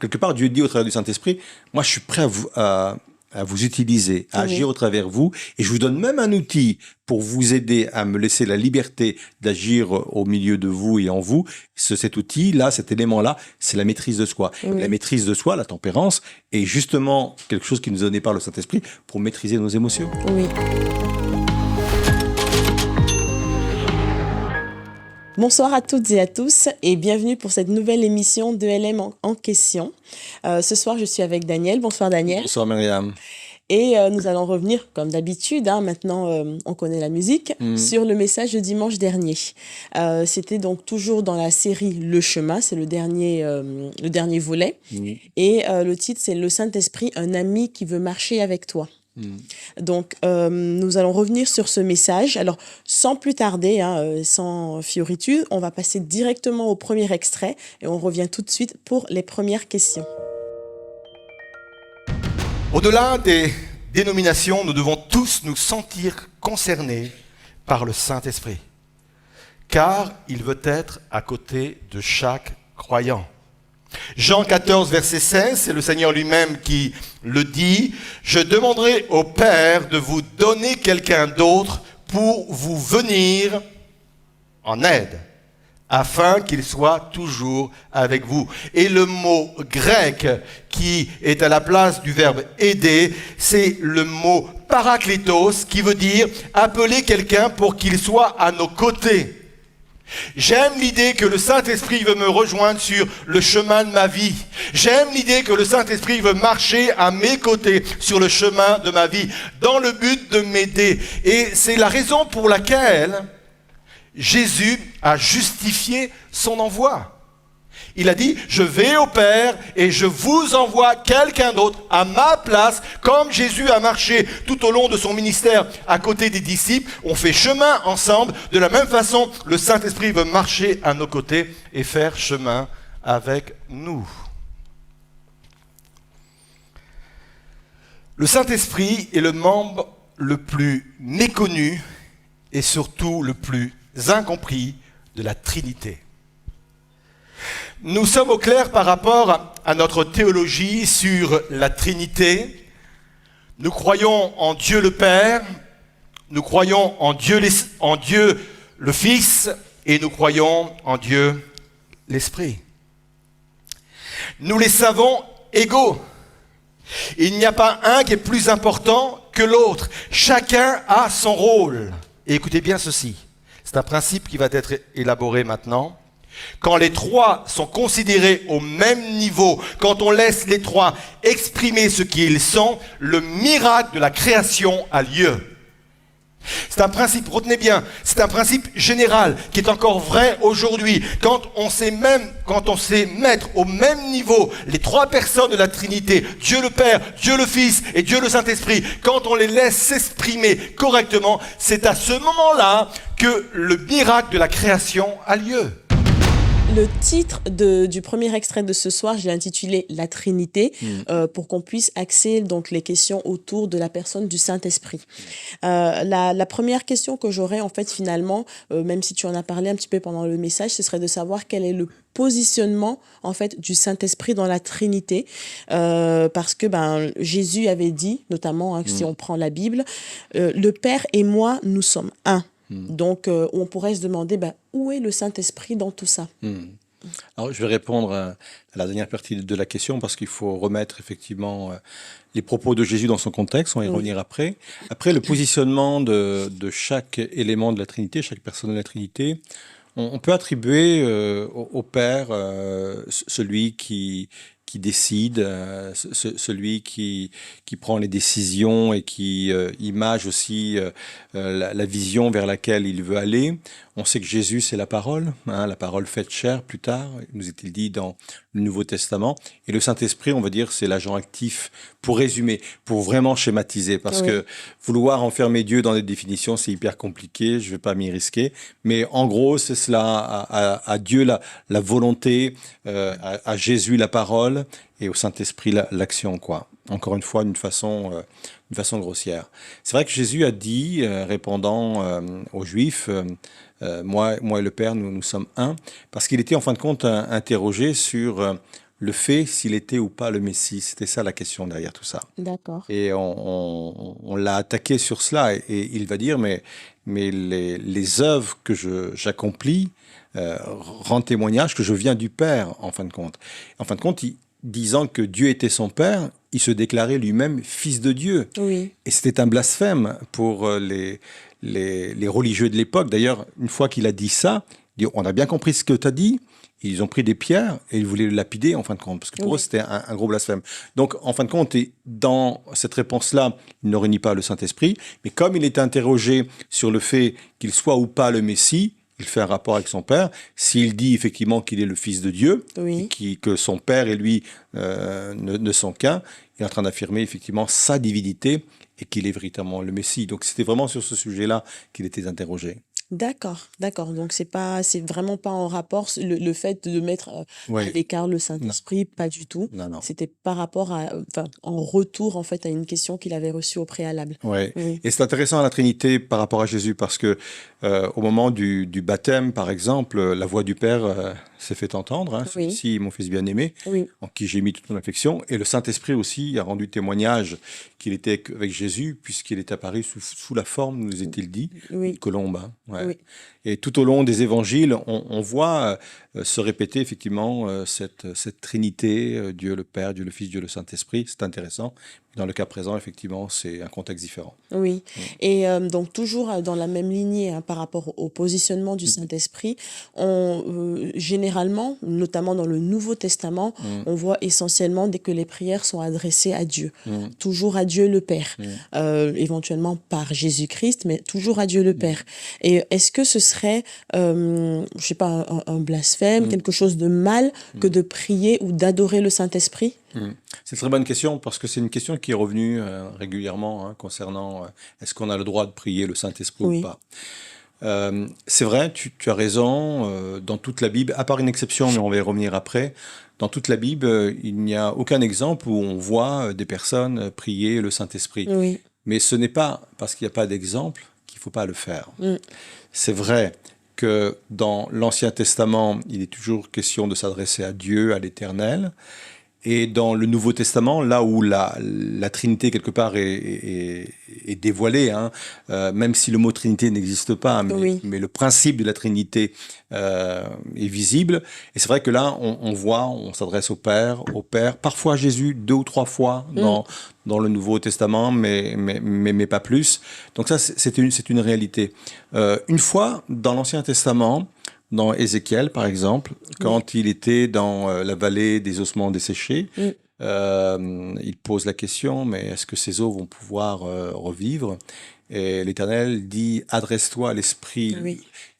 Quelque part, Dieu dit au travers du Saint-Esprit, moi je suis prêt à vous utiliser, à agir au travers de vous, et je vous donne même un outil pour vous aider à me laisser la liberté d'agir au milieu de vous et en vous. Cet outil-là, cet élément-là, c'est la maîtrise de soi. Oui. La maîtrise de soi, la tempérance, est justement quelque chose qui nous est donné par le Saint-Esprit pour maîtriser nos émotions. Oui. Bonsoir à toutes et à tous et bienvenue pour cette nouvelle émission de LM en question. Ce soir, je suis avec Daniel. Bonsoir Daniel. Bonsoir Myriam. Et nous allons revenir, comme d'habitude, maintenant on connaît la musique, sur le message de dimanche dernier. C'était donc toujours dans la série Le Chemin, c'est le dernier volet. Et le titre, c'est Le Saint-Esprit, un ami qui veut marcher avec toi. Donc, nous allons revenir sur ce message. Alors, sans plus tarder, sans fioriture, on va passer directement au premier extrait et on revient tout de suite pour les premières questions. Au-delà des dénominations, nous devons tous nous sentir concernés par le Saint-Esprit, car il veut être à côté de chaque croyant. Jean 14, verset 16, c'est le Seigneur lui-même qui le dit. « Je demanderai au Père de vous donner quelqu'un d'autre pour vous venir en aide, afin qu'il soit toujours avec vous. » Et le mot grec qui est à la place du verbe « aider », c'est le mot « parakletos » qui veut dire « appeler quelqu'un pour qu'il soit à nos côtés ». J'aime l'idée que le Saint-Esprit veut me rejoindre sur le chemin de ma vie. J'aime l'idée que le Saint-Esprit veut marcher à mes côtés sur le chemin de ma vie, dans le but de m'aider. Et c'est la raison pour laquelle Jésus a justifié son envoi. Il a dit, je vais au Père et je vous envoie quelqu'un d'autre à ma place, comme Jésus a marché tout au long de son ministère à côté des disciples. On fait chemin ensemble. De la même façon, le Saint-Esprit veut marcher à nos côtés et faire chemin avec nous. Le Saint-Esprit est le membre le plus méconnu et surtout le plus incompris de la Trinité. Nous sommes au clair par rapport à notre théologie sur la Trinité. Nous croyons en Dieu le Père, nous croyons en Dieu le Fils et nous croyons en Dieu l'Esprit. Nous les savons égaux. Il n'y a pas un qui est plus important que l'autre. Chacun a son rôle. Et écoutez bien ceci, c'est un principe qui va être élaboré maintenant. Quand les trois sont considérés au même niveau, quand on laisse les trois exprimer ce qu'ils sont, le miracle de la création a lieu. C'est un principe, retenez bien, c'est un principe général qui est encore vrai aujourd'hui. Quand on sait mettre au même niveau les trois personnes de la Trinité, Dieu le Père, Dieu le Fils et Dieu le Saint-Esprit, quand on les laisse s'exprimer correctement, c'est à ce moment-là que le miracle de la création a lieu. Le titre du premier extrait de ce soir, je l'ai intitulé « La Trinité » pour qu'on puisse axer donc les questions autour de la personne du Saint-Esprit. La première question que j'aurais en fait finalement, même si tu en as parlé un petit peu pendant le message, ce serait de savoir quel est le positionnement en fait du Saint-Esprit dans la Trinité, parce que Jésus avait dit, notamment si on prend la Bible, le Père et moi nous sommes un. Donc, on pourrait se demander, où est le Saint-Esprit dans tout ça? Alors, je vais répondre à la dernière partie de la question parce qu'il faut remettre effectivement les propos de Jésus dans son contexte. On va y revenir après. Après, le positionnement de chaque élément de la Trinité, chaque personne de la Trinité, on peut attribuer au Père celui qui décide, celui qui prend les décisions et qui image aussi la vision vers laquelle il veut aller. On sait que Jésus, c'est la parole faite chair plus tard, nous est-il dit dans le Nouveau Testament. Et le Saint-Esprit, on va dire, c'est l'agent actif, pour résumer, pour vraiment schématiser. Parce que vouloir enfermer Dieu dans des définitions, c'est hyper compliqué, je ne vais pas m'y risquer. Mais en gros, c'est cela, à Dieu la volonté, à Jésus la parole, et au Saint-Esprit l'action, quoi. Encore une fois, d'une façon grossière. C'est vrai que Jésus a dit, répondant aux Juifs, moi et le Père, nous sommes un, parce qu'il était en fin de compte interrogé sur le fait s'il était ou pas le Messie. C'était ça la question derrière tout ça. D'accord. Et on l'a attaqué sur cela. Et il va dire, mais les œuvres que j'accomplis rendent témoignage que je viens du Père, en fin de compte. En fin de compte, disant que Dieu était son Père, il se déclarait lui-même fils de Dieu. Oui. Et c'était un blasphème pour les religieux de l'époque. D'ailleurs, une fois qu'il a dit ça, il dit, on a bien compris ce que tu as dit. Ils ont pris des pierres et ils voulaient le lapider, en fin de compte, parce que pour eux, c'était un gros blasphème. Donc, en fin de compte, dans cette réponse-là, il ne renie pas le Saint-Esprit, mais comme il était interrogé sur le fait qu'il soit ou pas le Messie, il fait un rapport avec son Père. S'il dit effectivement qu'il est le Fils de Dieu, Oui. et que son Père et lui ne sont qu'un, il est en train d'affirmer effectivement sa divinité et qu'il est véritablement le Messie. Donc, c'était vraiment sur ce sujet-là qu'il était interrogé. D'accord, d'accord. Donc c'est vraiment pas en rapport le fait de mettre à Oui. l'écart le Saint-Esprit, pas du tout. Non, non. C'était par rapport en retour en fait à une question qu'il avait reçue au préalable. Ouais. Oui. Et c'est intéressant à la Trinité par rapport à Jésus parce que au moment du baptême, par exemple, la voix du Père s'est fait entendre. Hein, Oui. Celui-ci est mon Fils bien-aimé, Oui. en qui j'ai mis toute mon affection. Et le Saint-Esprit aussi a rendu témoignage qu'il était avec Jésus puisqu'il est apparu sous la forme, nous est-il dit, Oui. une colombe. Hein. Ouais. Oui. Et tout au long des évangiles, on voit se répéter effectivement cette Trinité, Dieu le Père, Dieu le Fils, Dieu le Saint-Esprit. C'est intéressant. Dans le cas présent, effectivement, c'est un contexte différent. Oui. Et donc toujours dans la même lignée par rapport au positionnement du Saint-Esprit, généralement, notamment dans le Nouveau Testament, on voit essentiellement dès que les prières sont adressées à Dieu, toujours à Dieu le Père, éventuellement par Jésus-Christ, mais toujours à Dieu le Père. Et est-ce que ce serait, je sais pas, un blasphème, quelque chose de mal que de prier ou d'adorer le Saint-Esprit? C'est une très bonne question parce que c'est une question qui est revenue régulièrement concernant est-ce qu'on a le droit de prier le Saint-Esprit ou pas. C'est vrai, tu as raison, dans toute la Bible, à part une exception, mais on va y revenir après, dans toute la Bible, il n'y a aucun exemple où on voit des personnes prier le Saint-Esprit. Oui. Mais ce n'est pas parce qu'il n'y a pas d'exemple qu'il ne faut pas le faire. C'est vrai que dans l'Ancien Testament, il est toujours question de s'adresser à Dieu, à l'Éternel. Et dans le Nouveau Testament, là où la Trinité, quelque part, est dévoilée, hein, même si le mot Trinité n'existe pas, mais le principe de la Trinité est visible. Et c'est vrai que là, on s'adresse au Père, parfois à Jésus, 2 ou 3 fois dans le Nouveau Testament, mais pas plus. Donc ça, c'est une réalité. Une fois, dans l'Ancien Testament, dans Ézéchiel, par exemple, quand il était dans la vallée des ossements desséchés, il pose la question, mais est-ce que ces os vont pouvoir revivre? Et l'Éternel dit, adresse-toi à l'Esprit.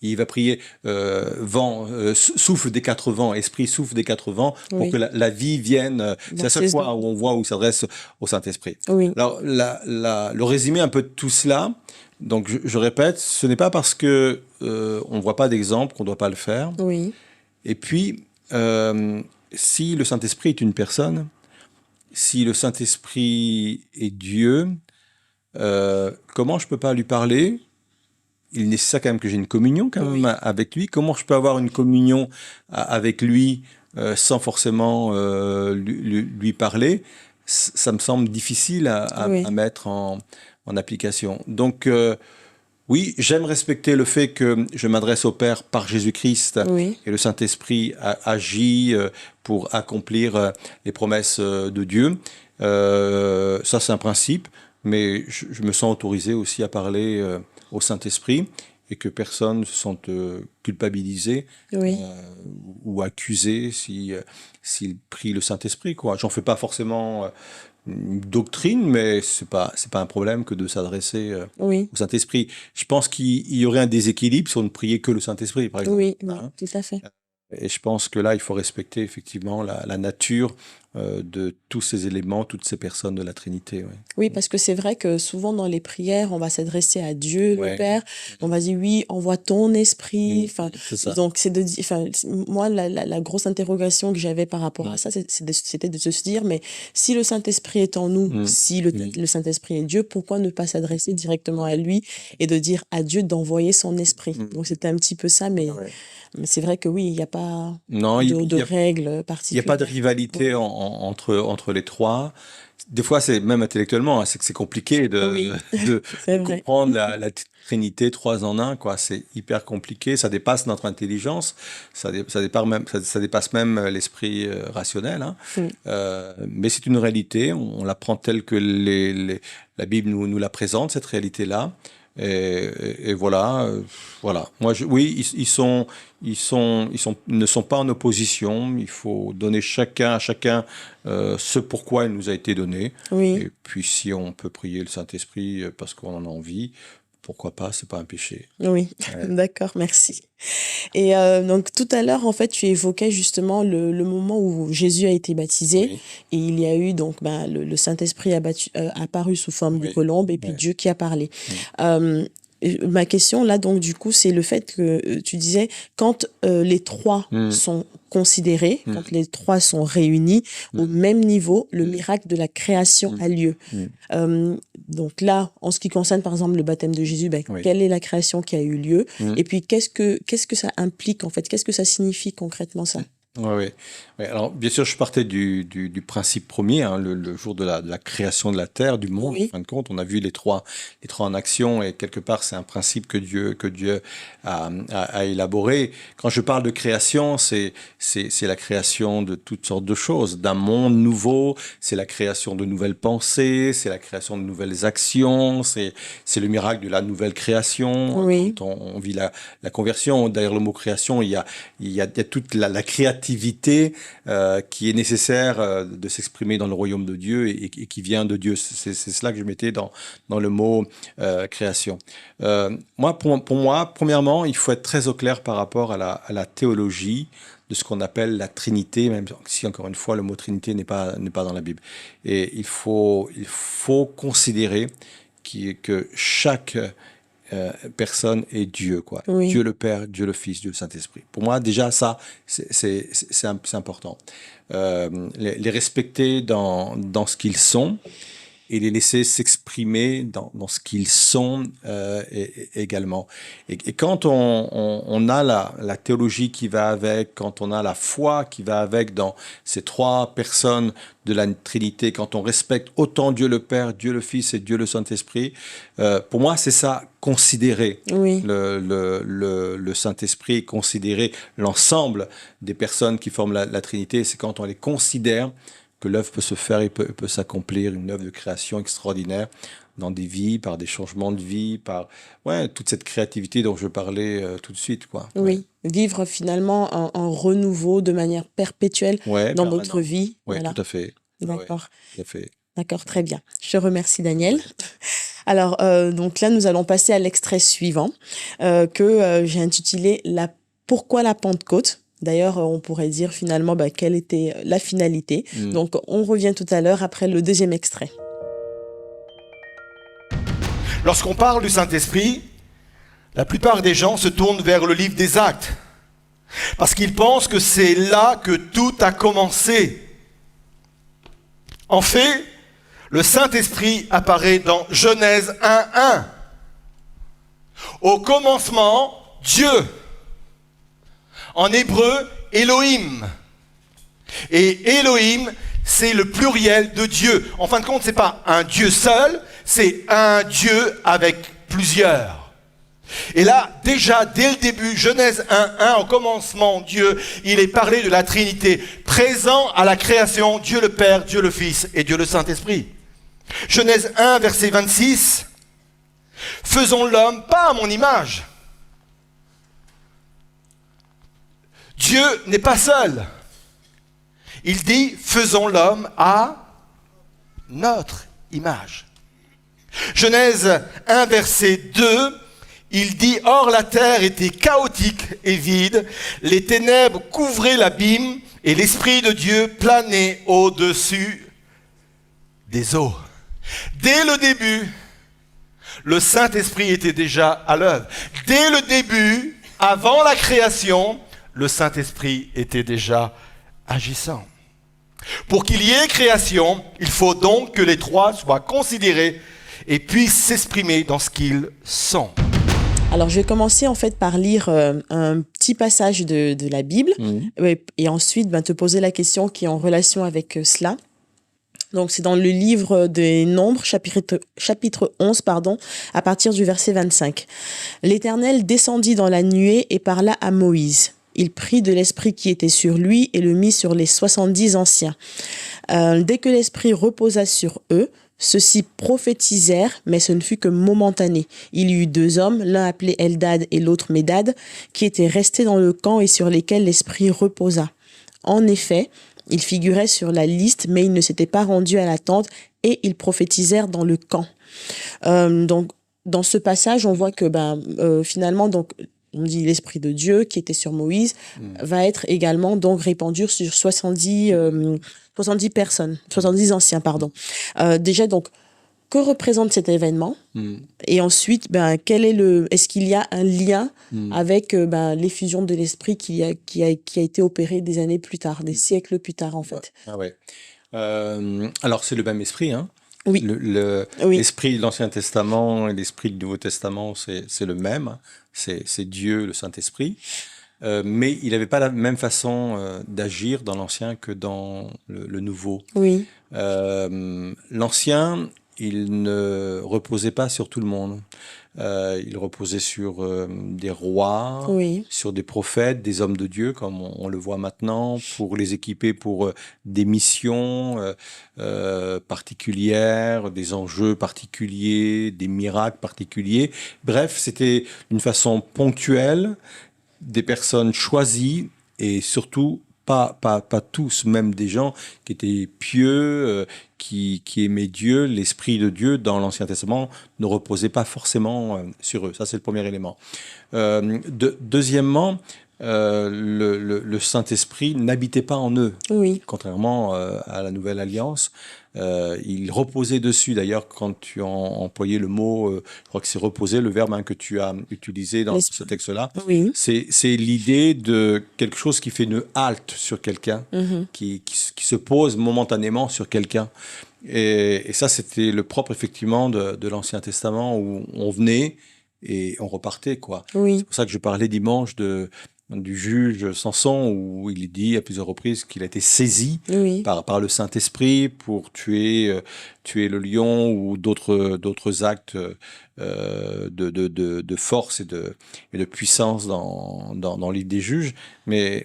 Il va prier, vent, souffle des 4 vents, Esprit, souffle des 4 vents, pour que la vie vienne. C'est la seule fois où on voit où il s'adresse au Saint-Esprit. Alors, le résumé un peu de tout cela, donc je répète, ce n'est pas parce que on ne voit pas d'exemple qu'on ne doit pas le faire. Et puis, si le Saint-Esprit est une personne, si le Saint-Esprit est Dieu, comment je peux pas lui parler? Il est nécessaire quand même que j'ai une communion quand même avec lui. Comment je peux avoir une communion avec lui sans forcément lui parler? Ça me semble difficile à mettre en application. Donc, oui, j'aime respecter le fait que je m'adresse au Père par Jésus-Christ et le Saint-Esprit agit pour accomplir les promesses de Dieu. Ça, c'est un principe, mais je me sens autorisé aussi à parler au Saint-Esprit et que personne ne se sente culpabilisé ou accusé s'il prie le Saint-Esprit, quoi. J'en fais pas forcément une doctrine, mais c'est pas un problème que de s'adresser au Saint-Esprit. Je pense qu'il y aurait un déséquilibre si on ne priait que le Saint-Esprit, par exemple. Oui, tout à fait. Et je pense que là, il faut respecter effectivement la nature de tous ces éléments, toutes ces personnes de la Trinité. Ouais. Oui, parce que c'est vrai que souvent dans les prières, on va s'adresser à Dieu, le Ouais. Père. On va dire oui, envoie ton esprit. Enfin, C'est ça. donc moi, la grosse interrogation que j'avais par rapport à ça, c'était de se dire, mais si le Saint-Esprit est en nous, si le Saint-Esprit est Dieu, pourquoi ne pas s'adresser directement à lui et de dire à Dieu d'envoyer son esprit? Donc c'était un petit peu ça, mais c'est vrai que oui, il n'y a pas Non, de règles il n'y a particulières. pas de rivalité entre les trois. Des fois, c'est même intellectuellement, hein, c'est que c'est compliqué Oui, de c'est vrai. comprendre la Trinité 3 en 1, quoi. C'est hyper compliqué, ça dépasse notre intelligence, ça dépasse même l'esprit rationnel, hein. Mais c'est une réalité, on la prend telle que la Bible nous la présente, cette réalité-là. Et voilà, voilà. Oui, ils ne sont pas en opposition. Il faut donner à chacun ce pourquoi il nous a été donné. Oui. Et puis, si on peut prier le Saint-Esprit parce qu'on en a envie, pourquoi pas, c'est pas un péché. Oui, d'accord, merci. Et donc tout à l'heure, en fait, tu évoquais justement le moment où Jésus a été baptisé et il y a eu donc le Saint-Esprit apparu sous forme de colombe et puis Dieu qui a parlé. Ma question là, donc du coup, c'est le fait que tu disais quand les trois sont considérés, quand les trois sont réunis au même niveau, le miracle de la création a lieu. Donc là, en ce qui concerne par exemple le baptême de Jésus, quelle est la création qui a eu lieu? Et puis qu'est-ce que ça implique en fait? Qu'est-ce que ça signifie concrètement ça? Oui. Alors, bien sûr, je partais du principe premier, hein, le jour de la création de la terre, du monde. En fin de compte, on a vu les trois en action et quelque part, c'est un principe que Dieu a élaboré. Quand je parle de création, c'est la création de toutes sortes de choses, d'un monde nouveau, c'est la création de nouvelles pensées, c'est la création de nouvelles actions, c'est le miracle de la nouvelle création. Quand on vit la conversion, derrière le mot création, il y a toute la créativité qui est nécessaire de s'exprimer dans le royaume de Dieu et qui vient de Dieu. C'est cela que je mettais dans le mot création. Pour moi, premièrement, il faut être très au clair par rapport à la théologie de ce qu'on appelle la Trinité, même si, encore une fois, le mot Trinité n'est pas dans la Bible. Et il faut considérer que chaque personne est Dieu, quoi. Dieu le Père, Dieu le Fils, Dieu le Saint-Esprit. Pour moi, déjà, ça, c'est important. Les respecter dans ce qu'ils sont et les laisser s'exprimer dans ce qu'ils sont également. Et quand on a la théologie qui va avec, quand on a la foi qui va avec dans ces trois personnes de la Trinité, quand on respecte autant Dieu le Père, Dieu le Fils et Dieu le Saint-Esprit, pour moi, c'est ça, considérer le Saint-Esprit, considérer l'ensemble des personnes qui forment la Trinité. C'est quand on les considère que l'œuvre peut se faire et peut s'accomplir, une œuvre de création extraordinaire dans des vies, par des changements de vie, par toute cette créativité dont je parlais tout de suite, quoi. Oui, vivre finalement un renouveau de manière perpétuelle dans notre vie. Oui, tout à fait. D'accord. Tout à fait. D'accord, très bien. Je te remercie, Daniel. Alors, donc là, nous allons passer à l'extrait suivant que j'ai intitulé « Pourquoi la Pentecôte ?» D'ailleurs, on pourrait dire finalement quelle était la finalité. Donc, on revient tout à l'heure après le deuxième extrait. Lorsqu'on parle du Saint-Esprit, la plupart des gens se tournent vers le livre des Actes, parce qu'ils pensent que c'est là que tout a commencé. En fait, le Saint-Esprit apparaît dans Genèse 1:1. Au commencement, Dieu. En hébreu, Elohim. Et Elohim, c'est le pluriel de Dieu. En fin de compte, ce n'est pas un Dieu seul, c'est un Dieu avec plusieurs. Et là, déjà, dès le début, Genèse 1:1, au commencement, Dieu, il est parlé de la Trinité, présent à la création, Dieu le Père, Dieu le Fils et Dieu le Saint-Esprit. Genèse 1, verset 26, « Faisons l'homme pas à mon image ». Dieu n'est pas seul. Il dit, faisons l'homme à notre image. Genèse 1, verset 2, il dit, or la terre était chaotique et vide, les ténèbres couvraient l'abîme et l'Esprit de Dieu planait au-dessus des eaux. Dès le début, le Saint-Esprit était déjà à l'œuvre. Dès le début, avant la création, le Saint-Esprit était déjà agissant. Pour qu'il y ait création, il faut donc que les trois soient considérés et puissent s'exprimer dans ce qu'ils sont. Alors, je vais commencer en fait par lire un petit passage de la Bible et ensuite te poser la question qui est en relation avec cela. Donc, c'est dans le livre des Nombres, chapitre 11, à partir du verset 25. « L'Éternel descendit dans la nuée et parla à Moïse. Il prit de l'esprit qui était sur lui et le mit sur les 70 anciens. Dès que l'esprit reposa sur eux, ceux-ci prophétisèrent, mais ce ne fut que momentané. Il y eut 2 hommes, l'un appelé Eldad et l'autre Médad, qui étaient restés dans le camp et sur lesquels l'esprit reposa. En effet, ils figuraient sur la liste, mais ils ne s'étaient pas rendus à la tente et ils prophétisèrent dans le camp. » Donc, dans ce passage, on voit que finalement, donc, on dit l'Esprit de Dieu qui était sur Moïse va être également donc répandu sur 70 personnes, 70 anciens, déjà, donc, que représente cet événement? Et ensuite, est-ce qu'il y a un lien avec l'effusion de l'Esprit qui a été opérée des années plus tard, des siècles plus tard, en fait? Alors, c'est le même esprit, hein? Oui. L'esprit de l'Ancien Testament et l'esprit du Nouveau Testament, c'est le même. C'est Dieu, le Saint-Esprit. Mais il n'avait pas la même façon d'agir dans l'Ancien que dans le Nouveau. Oui. L'Ancien, il ne reposait pas sur tout le monde. Il reposait sur des rois, sur des prophètes, des hommes de Dieu, comme on le voit maintenant, pour les équiper pour des missions particulières, des enjeux particuliers, des miracles particuliers. Bref, c'était d'une façon ponctuelle, des personnes choisies et surtout pas tous, même des gens qui étaient pieux, qui aimaient Dieu, l'Esprit de Dieu dans l'Ancien Testament ne reposait pas forcément sur eux. Ça, c'est le premier élément. Deuxièmement, le Saint-Esprit n'habitait pas en eux, contrairement à la Nouvelle Alliance. Il reposait dessus. D'ailleurs, quand tu as employé le mot, je crois que c'est reposer, le verbe que tu as utilisé dans ce texte-là, c'est l'idée de quelque chose qui fait une halte sur quelqu'un, qui se pose momentanément sur quelqu'un. Et ça, c'était le propre, effectivement, de l'Ancien Testament, où on venait et on repartait, quoi. C'est pour ça que je parlais dimanche du juge Samson, où il dit à plusieurs reprises qu'il a été saisi par le Saint-Esprit pour tuer le lion ou d'autres actes de force et de puissance dans le livre des juges. Mais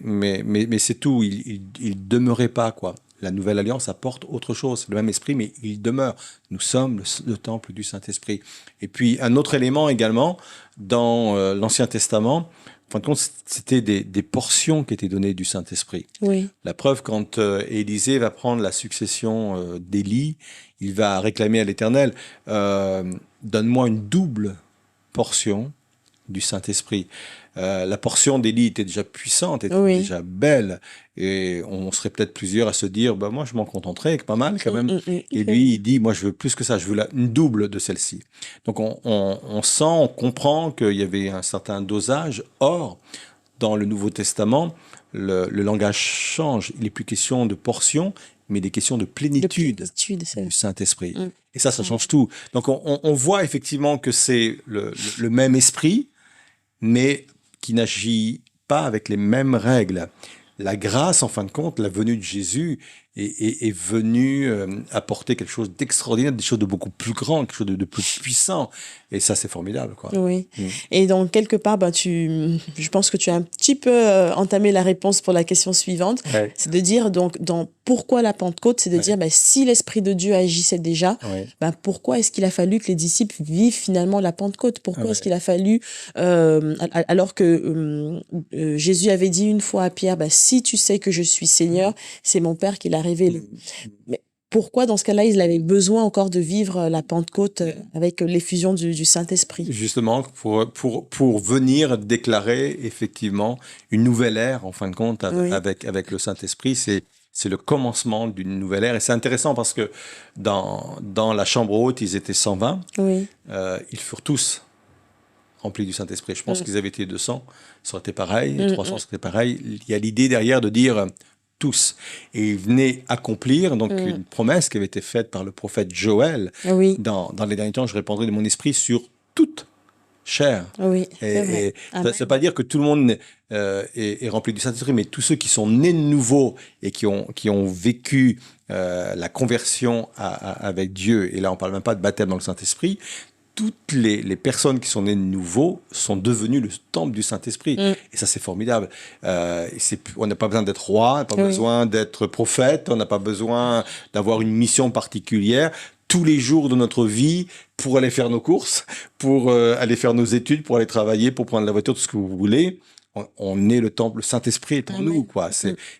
c'est tout, il demeurait pas, quoi. La Nouvelle Alliance apporte autre chose, c'est le même esprit, mais il demeure. Nous sommes le temple du Saint-Esprit. Et puis, un autre élément également, dans l'Ancien Testament, en fin de compte, c'était des portions qui étaient données du Saint-Esprit. La preuve, quand Élisée va prendre la succession d'Élie, il va réclamer à l'Éternel, donne-moi une double portion du Saint-Esprit. La portion d'Élie était déjà puissante, était déjà belle, et on serait peut-être plusieurs à se dire, moi je m'en contenterai avec pas mal quand même. Et lui, il dit, moi je veux plus que ça, je veux une double de celle-ci. Donc on sent, on comprend qu'il y avait un certain dosage. Or, dans le Nouveau Testament, le langage change. Il n'est plus question de portion, mais des questions de plénitude du Saint-Esprit. Et ça change tout. Donc on voit effectivement que c'est le même esprit, mais qui n'agit pas avec les mêmes règles. La grâce, en fin de compte, la venue de Jésus est venue apporter quelque chose d'extraordinaire, des choses de beaucoup plus grand, quelque chose de plus puissant. Et ça, c'est formidable, quoi. Et donc, quelque part, je pense que tu as un petit peu entamé la réponse pour la question suivante. C'est de dire, donc, pourquoi la Pentecôte? C'est de dire, si l'Esprit de Dieu agissait déjà, pourquoi est-ce qu'il a fallu que les disciples vivent finalement la Pentecôte? Pourquoi est-ce qu'il a fallu, alors que Jésus avait dit une fois à Pierre, si tu sais que je suis Seigneur, c'est mon Père qui l'a révélé. Mais pourquoi, dans ce cas-là, ils avaient besoin encore de vivre la Pentecôte avec l'effusion du Saint-Esprit. Justement, pour venir déclarer effectivement une nouvelle ère, en fin de compte, Oui. avec le Saint-Esprit. C'est le commencement d'une nouvelle ère. Et c'est intéressant parce que dans la chambre haute, ils étaient 120. Oui. Ils furent tous remplis du Saint-Esprit. Je pense qu'ils avaient été 200. Ça aurait été pareil. 300, c'était pareil. Il y a l'idée derrière de dire tous. Et ils venaient accomplir donc une promesse qui avait été faite par le prophète Joël. Oui. Dans les derniers temps, je répandrai de mon esprit sur toute chair. Oui, c'est vrai. Et ça ne veut pas dire que tout le monde est rempli du Saint-Esprit, mais tous ceux qui sont nés de nouveau et qui ont vécu la conversion avec Dieu, et là on ne parle même pas de baptême dans le Saint-Esprit, toutes les personnes qui sont nées de nouveau sont devenues le temple du Saint-Esprit. Et ça, c'est formidable. On n'a pas besoin d'être roi, on n'a pas besoin d'être prophète, on n'a pas besoin d'avoir une mission particulière. Tous les jours de notre vie, pour aller faire nos courses, pour aller faire nos études, pour aller travailler, pour prendre la voiture, tout ce que vous voulez, on est le temple, le Saint-Esprit est en nous, quoi.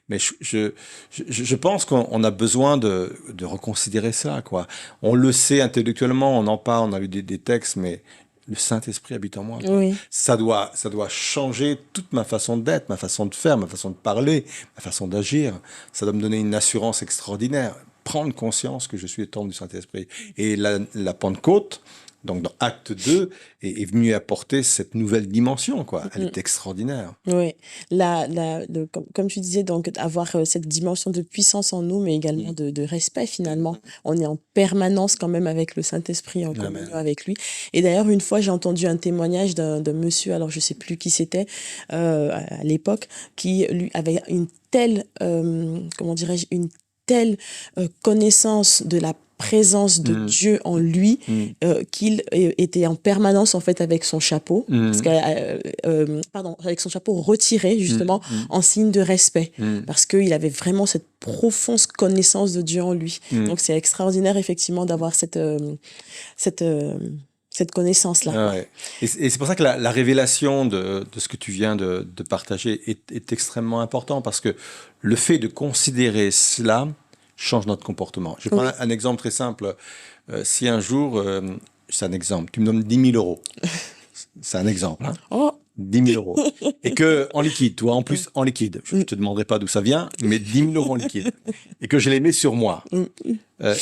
Mais je pense qu'on a besoin de reconsidérer ça, quoi. On le sait intellectuellement, on en parle, on a eu des textes, mais le Saint-Esprit habite en moi. Oui. Ça doit changer toute ma façon d'être, ma façon de faire, ma façon de parler, ma façon d'agir. Ça doit me donner une assurance extraordinaire. Prendre conscience que je suis le temple du Saint-Esprit. Et la Pentecôte, donc dans Acte 2, est venue apporter cette nouvelle dimension, quoi. Elle est extraordinaire. Oui, comme tu disais, donc avoir cette dimension de puissance en nous, mais également de respect finalement. On est en permanence quand même avec le Saint-Esprit, en communion avec lui. Et d'ailleurs, une fois, j'ai entendu un témoignage d'un monsieur, alors je sais plus qui c'était à l'époque, qui lui avait une telle, comment dirais-je, une telle connaissance de la présence de Dieu en lui qu'il était en permanence en fait avec son chapeau avec son chapeau retiré justement en signe de respect parce qu'il avait vraiment cette profonde connaissance de Dieu en lui. Donc c'est extraordinaire effectivement d'avoir cette connaissance-là. Ah ouais. Et c'est pour ça que la révélation de ce que tu viens de partager est extrêmement important, parce que le fait de considérer cela change notre comportement. Je prends un exemple très simple. Si un jour, c'est un exemple, tu me donnes 10 000 euros. C'est un exemple. Hein. Oh. 10 000 euros. Et que en liquide, toi, en plus, en liquide. Je ne te demanderai pas d'où ça vient, mais 10 000 euros en liquide. Et que je les mets sur moi.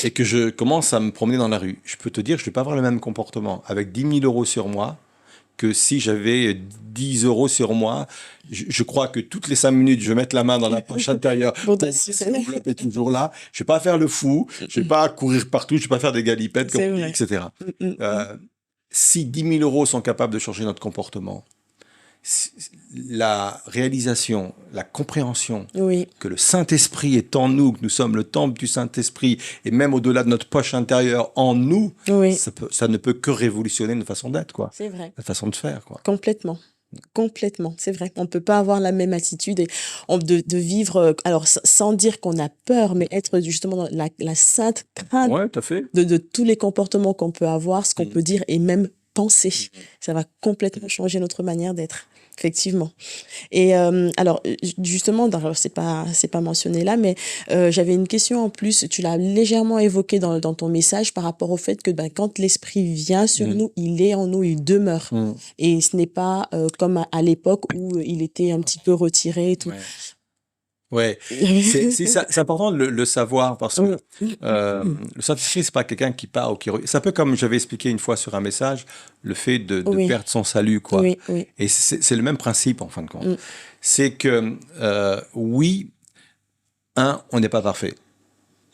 Et que je commence à me promener dans la rue. Je peux te dire, je ne vais pas avoir le même comportement avec 10 000 euros sur moi que si j'avais 10 euros sur moi. Je crois que toutes les 5 minutes, je vais mettre la main dans la poche intérieure. L'enveloppe est toujours là. Je ne vais pas faire le fou. Je ne vais pas courir partout. Je ne vais pas faire des galipettes, comme dit, etc. Si 10 000 euros sont capables de changer notre comportement, la réalisation, la compréhension que le Saint-Esprit est en nous, que nous sommes le temple du Saint-Esprit, et même au-delà de notre poche intérieure, en nous, ça ne peut que révolutionner notre façon d'être, quoi. C'est vrai. Notre façon de faire, quoi. Complètement, c'est vrai. On ne peut pas avoir la même attitude et de vivre, alors sans dire qu'on a peur, mais être justement dans la sainte crainte tout à fait. de tous les comportements qu'on peut avoir, ce qu'on peut dire et même penser. Ça va complètement changer notre manière d'être. Effectivement. Et alors justement, c'est pas mentionné là, mais j'avais une question en plus. Tu l'as légèrement évoqué dans ton message par rapport au fait que quand l'Esprit vient sur nous, il est en nous, il demeure. Et ce n'est pas comme à l'époque où il était un petit peu retiré et tout. Ouais, c'est important de le savoir, parce que le Saint-Esprit, c'est pas quelqu'un qui part ou qui c'est un peu comme j'avais expliqué une fois sur un message, le fait de perdre son salut, quoi. Et c'est le même principe en fin de compte. C'est que on n'est pas parfait,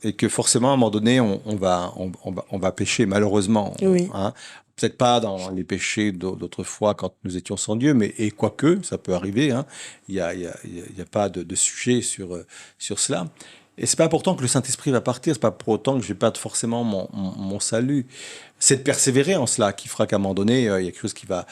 et que forcément à un moment donné on va pécher, malheureusement. Hein. Peut-être pas dans les péchés d'autrefois quand nous étions sans Dieu, mais quoique, ça peut arriver. Hein. Il y a pas de sujet sur cela. Et c'est pas important que le Saint-Esprit va partir, c'est pas pour autant que je vais perdre forcément mon salut. c'est de persévérer en cela qui fera qu'à un moment donné, il y a quelque chose qui va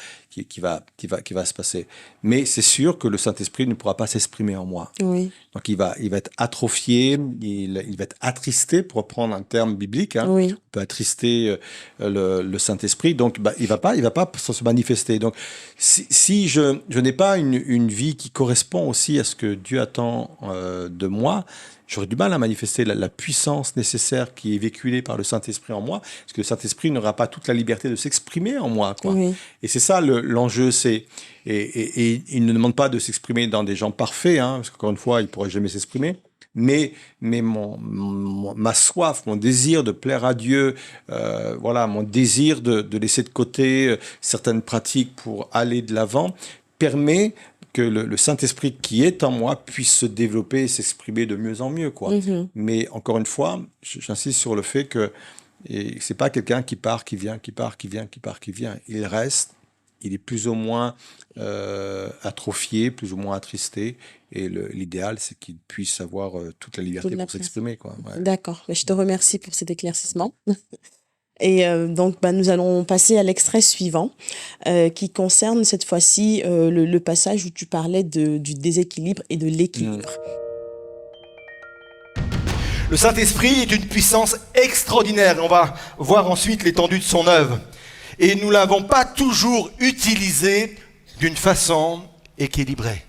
se passer. Mais c'est sûr que le Saint-Esprit ne pourra pas s'exprimer en moi. Oui. Donc il va être atrophié, il va être attristé, pour reprendre un terme biblique. Hein. Oui. On peut attrister le Saint-Esprit, donc il va pas se manifester. Donc si je n'ai pas une vie qui correspond aussi à ce que Dieu attend de moi, j'aurais du mal à manifester la puissance nécessaire qui est véhiculée par le Saint-Esprit en moi, parce que le Saint-Esprit n'aura pas toute la liberté de s'exprimer en moi, quoi. Oui. Et c'est ça l'enjeu, et il ne demande pas de s'exprimer dans des gens parfaits, hein, parce qu'encore une fois, il pourrait jamais s'exprimer. Mais ma soif, mon désir de plaire à Dieu, voilà, mon désir de laisser de côté certaines pratiques pour aller de l'avant, permet que le Saint-Esprit qui est en moi puisse se développer et s'exprimer de mieux en mieux, quoi. Mm-hmm. Mais encore une fois, j'insiste sur le fait que c'est pas quelqu'un qui part, qui vient, qui part, qui vient, qui part, qui vient. Il reste, il est plus ou moins atrophié, plus ou moins attristé. Et l'idéal, c'est qu'il puisse avoir toute la liberté pour s'exprimer, quoi. Ouais. D'accord. Je te remercie pour cet éclaircissement. Et donc, nous allons passer à l'extrait suivant, qui concerne cette fois-ci le passage où tu parlais du déséquilibre et de l'équilibre. Le Saint-Esprit est une puissance extraordinaire. On va voir ensuite l'étendue de son œuvre. Et nous ne l'avons pas toujours utilisé d'une façon équilibrée.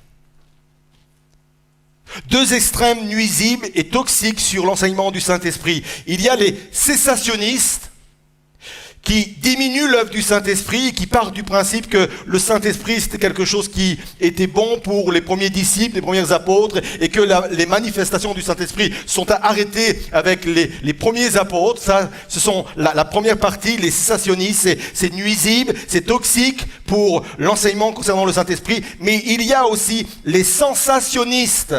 Deux extrêmes nuisibles et toxiques sur l'enseignement du Saint-Esprit. Il y a les cessationnistes qui diminuent l'œuvre du Saint-Esprit, qui partent du principe que le Saint-Esprit c'était quelque chose qui était bon pour les premiers disciples, les premiers apôtres, et que les manifestations du Saint-Esprit sont arrêtées avec les premiers apôtres. Ça, ce sont la première partie, les cessationnistes, c'est nuisible, c'est toxique pour l'enseignement concernant le Saint-Esprit, mais il y a aussi les sensationnistes.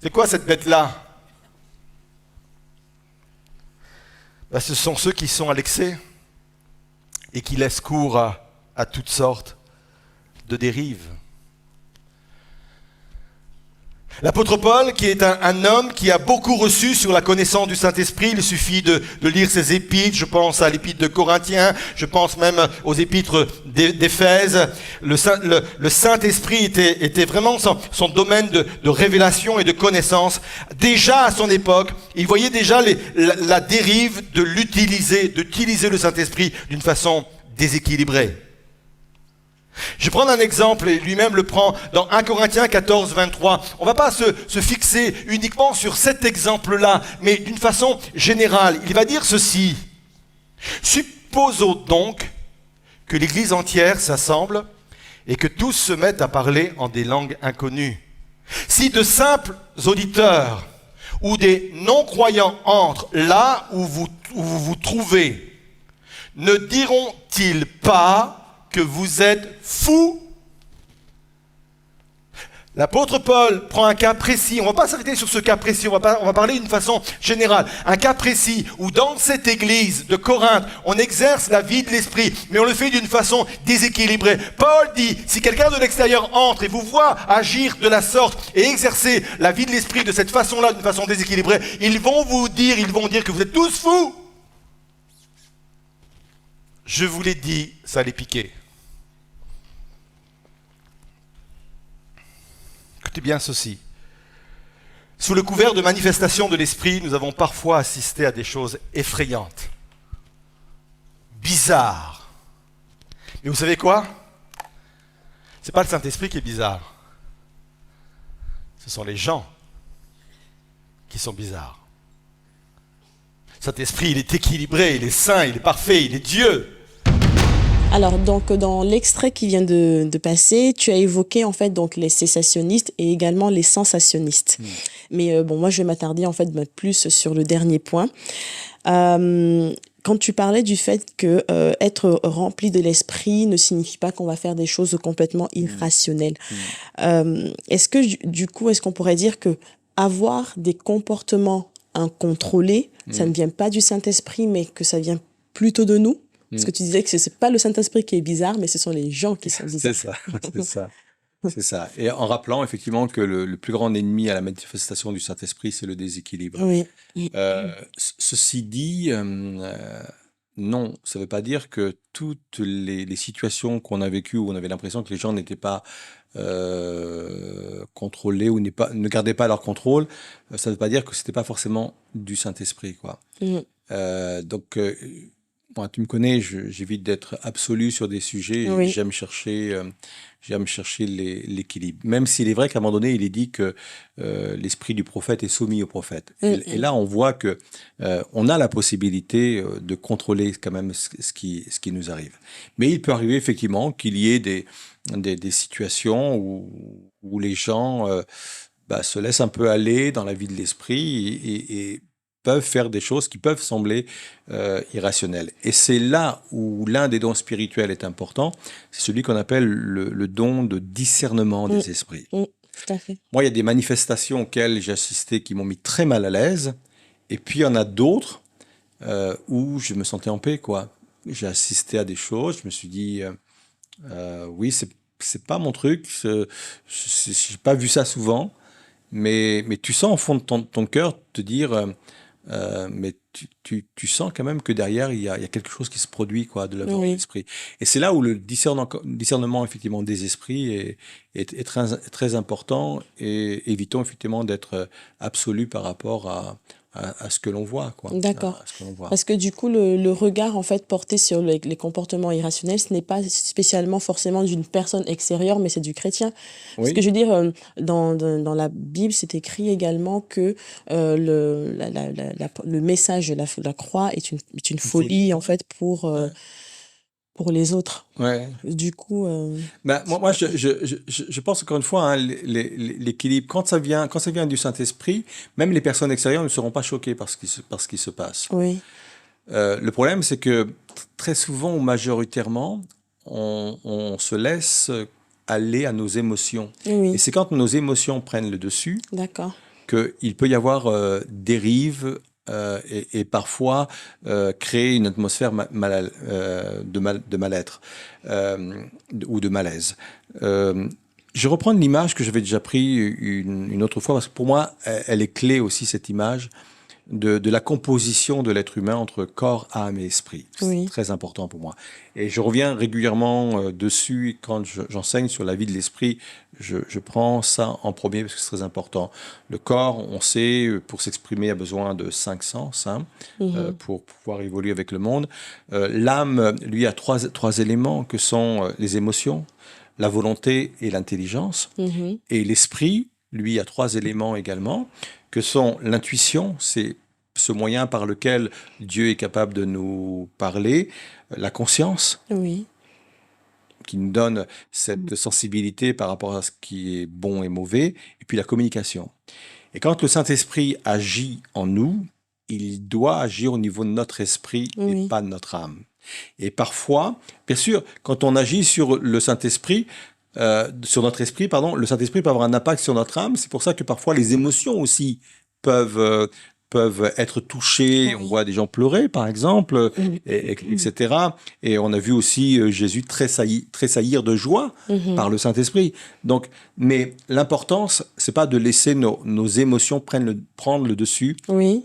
C'est quoi cette bête-là ? Ce sont ceux qui sont à l'excès et qui laissent cours à toutes sortes de dérives. L'apôtre Paul, qui est un homme qui a beaucoup reçu sur la connaissance du Saint-Esprit, il suffit de lire ses épîtres, je pense à l'épître de Corinthiens, je pense même aux épîtres d'Éphèse. Le Saint-Esprit était vraiment son domaine de révélation et de connaissance. Déjà à son époque, il voyait déjà la dérive d'utiliser le Saint-Esprit d'une façon déséquilibrée. Je vais prendre un exemple, et lui-même le prend dans 1 Corinthiens 14, 23. On ne va pas se fixer uniquement sur cet exemple-là, mais d'une façon générale. Il va dire ceci. Supposons donc que l'Église entière s'assemble et que tous se mettent à parler en des langues inconnues. Si de simples auditeurs ou des non-croyants entrent là où vous vous trouvez, ne diront-ils pas que vous êtes fous? L'apôtre Paul prend un cas précis. On ne va pas s'arrêter sur ce cas précis, on va parler d'une façon générale. Un cas précis où dans cette église de Corinthe, on exerce la vie de l'esprit, mais on le fait d'une façon déséquilibrée. Paul dit, si quelqu'un de l'extérieur entre et vous voit agir de la sorte et exercer la vie de l'esprit de cette façon-là, d'une façon déséquilibrée, ils vont dire que vous êtes tous fous. Je vous l'ai dit, ça allait piquer. Écoutez bien ceci. Sous le couvert de manifestation de l'esprit, nous avons parfois assisté à des choses effrayantes, bizarres. Mais vous savez quoi ? C'est pas le Saint-Esprit qui est bizarre. Ce sont les gens qui sont bizarres. Le Saint-Esprit, il est équilibré, il est saint, il est parfait, il est Dieu. Alors, donc, dans l'extrait qui vient de passer, tu as évoqué, en fait, donc, les cessationnistes et également les sensationnistes. Mais moi, je vais m'attarder, en fait, plus sur le dernier point. Quand tu parlais du fait que être rempli de l'esprit ne signifie pas qu'on va faire des choses complètement irrationnelles. Est-ce que, du coup, est-ce qu'on pourrait dire que avoir des comportements incontrôlés, ça ne vient pas du Saint-Esprit, mais que ça vient plutôt de nous? Parce que tu disais que ce n'est pas le Saint-Esprit qui est bizarre, mais ce sont les gens qui sont bizarres. C'est ça. C'est ça. Et en rappelant effectivement que le plus grand ennemi à la manifestation du Saint-Esprit, c'est le déséquilibre. Oui. Ceci dit, non, ça ne veut pas dire que toutes les situations qu'on a vécues où on avait l'impression que les gens n'étaient pas contrôlés ou ne gardaient pas leur contrôle, ça ne veut pas dire que c'était pas forcément du Saint-Esprit, quoi. Mm. Donc, moi, tu me connais, j'évite d'être absolu sur des sujets et Oui. j'aime chercher l'équilibre. Même s'il est vrai qu'à un moment donné, il est dit que l'esprit du prophète est soumis au prophète. Et là, on voit que on a la possibilité de contrôler quand même ce qui nous arrive. Mais il peut arriver effectivement qu'il y ait des situations où les gens se laissent un peu aller dans la vie de l'esprit et peuvent faire des choses qui peuvent sembler irrationnelles. Et c'est là où l'un des dons spirituels est important, c'est celui qu'on appelle le don de discernement des esprits. Tout à fait. Moi, il y a des manifestations auxquelles j'ai assisté qui m'ont mis très mal à l'aise, et puis il y en a d'autres où je me sentais en paix, quoi. J'ai assisté à des choses, je me suis dit, oui, c'est pas mon truc, j'ai pas vu ça souvent, mais tu sens au fond de ton cœur te dire... mais tu sens quand même que derrière, il y a quelque chose qui se produit, quoi, de l'œuvre de l'esprit. Et c'est là où le discernement effectivement, des esprits est très, très important, et évitons effectivement d'être absolu par rapport à ce que l'on voit, quoi. D'accord. À ce que l'on voit. Parce que du coup, le regard en fait porté sur les comportements irrationnels, ce n'est pas spécialement forcément d'une personne extérieure, mais c'est du chrétien. Parce Oui. que je veux dire, dans la Bible, c'est écrit également que le message de la croix est une folie en fait pour les autres. Ouais. Du coup, Moi, je pense encore une fois, hein, l'équilibre, quand ça vient du Saint-Esprit, même les personnes extérieures ne seront pas choquées par ce qui se passe. oui, Le problème, c'est que très souvent ou majoritairement, on se laisse aller à nos émotions. Et oui, c'est quand nos émotions prennent le dessus d'accord. qu'il peut y avoir dérive et parfois créer une atmosphère de mal-être ou de malaise. Je reprends l'image que j'avais déjà prise une autre fois, parce que pour moi, elle est clé aussi, cette image de la composition de l'être humain entre corps, âme et esprit. Oui. C'est très important pour moi. Et je reviens régulièrement dessus quand j'enseigne sur la vie de l'esprit. Je prends ça en premier parce que c'est très important. Le corps, on sait, pour s'exprimer, a besoin de 5 sens pour pouvoir évoluer avec le monde. L'âme, lui, a trois éléments que sont les émotions, la volonté et l'intelligence. Et l'esprit, lui, a 3 éléments également, que sont l'intuition, c'est ce moyen par lequel Dieu est capable de nous parler, la conscience, Oui, qui nous donne cette sensibilité par rapport à ce qui est bon et mauvais, et puis la communication. Et quand le Saint-Esprit agit en nous, il doit agir au niveau de notre esprit et pas de notre âme. Et parfois, bien sûr, quand on agit sur le Saint-Esprit, sur notre esprit, pardon, le Saint-Esprit peut avoir un impact sur notre âme. C'est pour ça que parfois les émotions aussi peuvent être touchées. On voit des gens pleurer, par exemple, etc. Et on a vu aussi Jésus tressaillir de joie par le Saint-Esprit. Donc, mais l'importance, c'est pas de laisser nos émotions prendre le dessus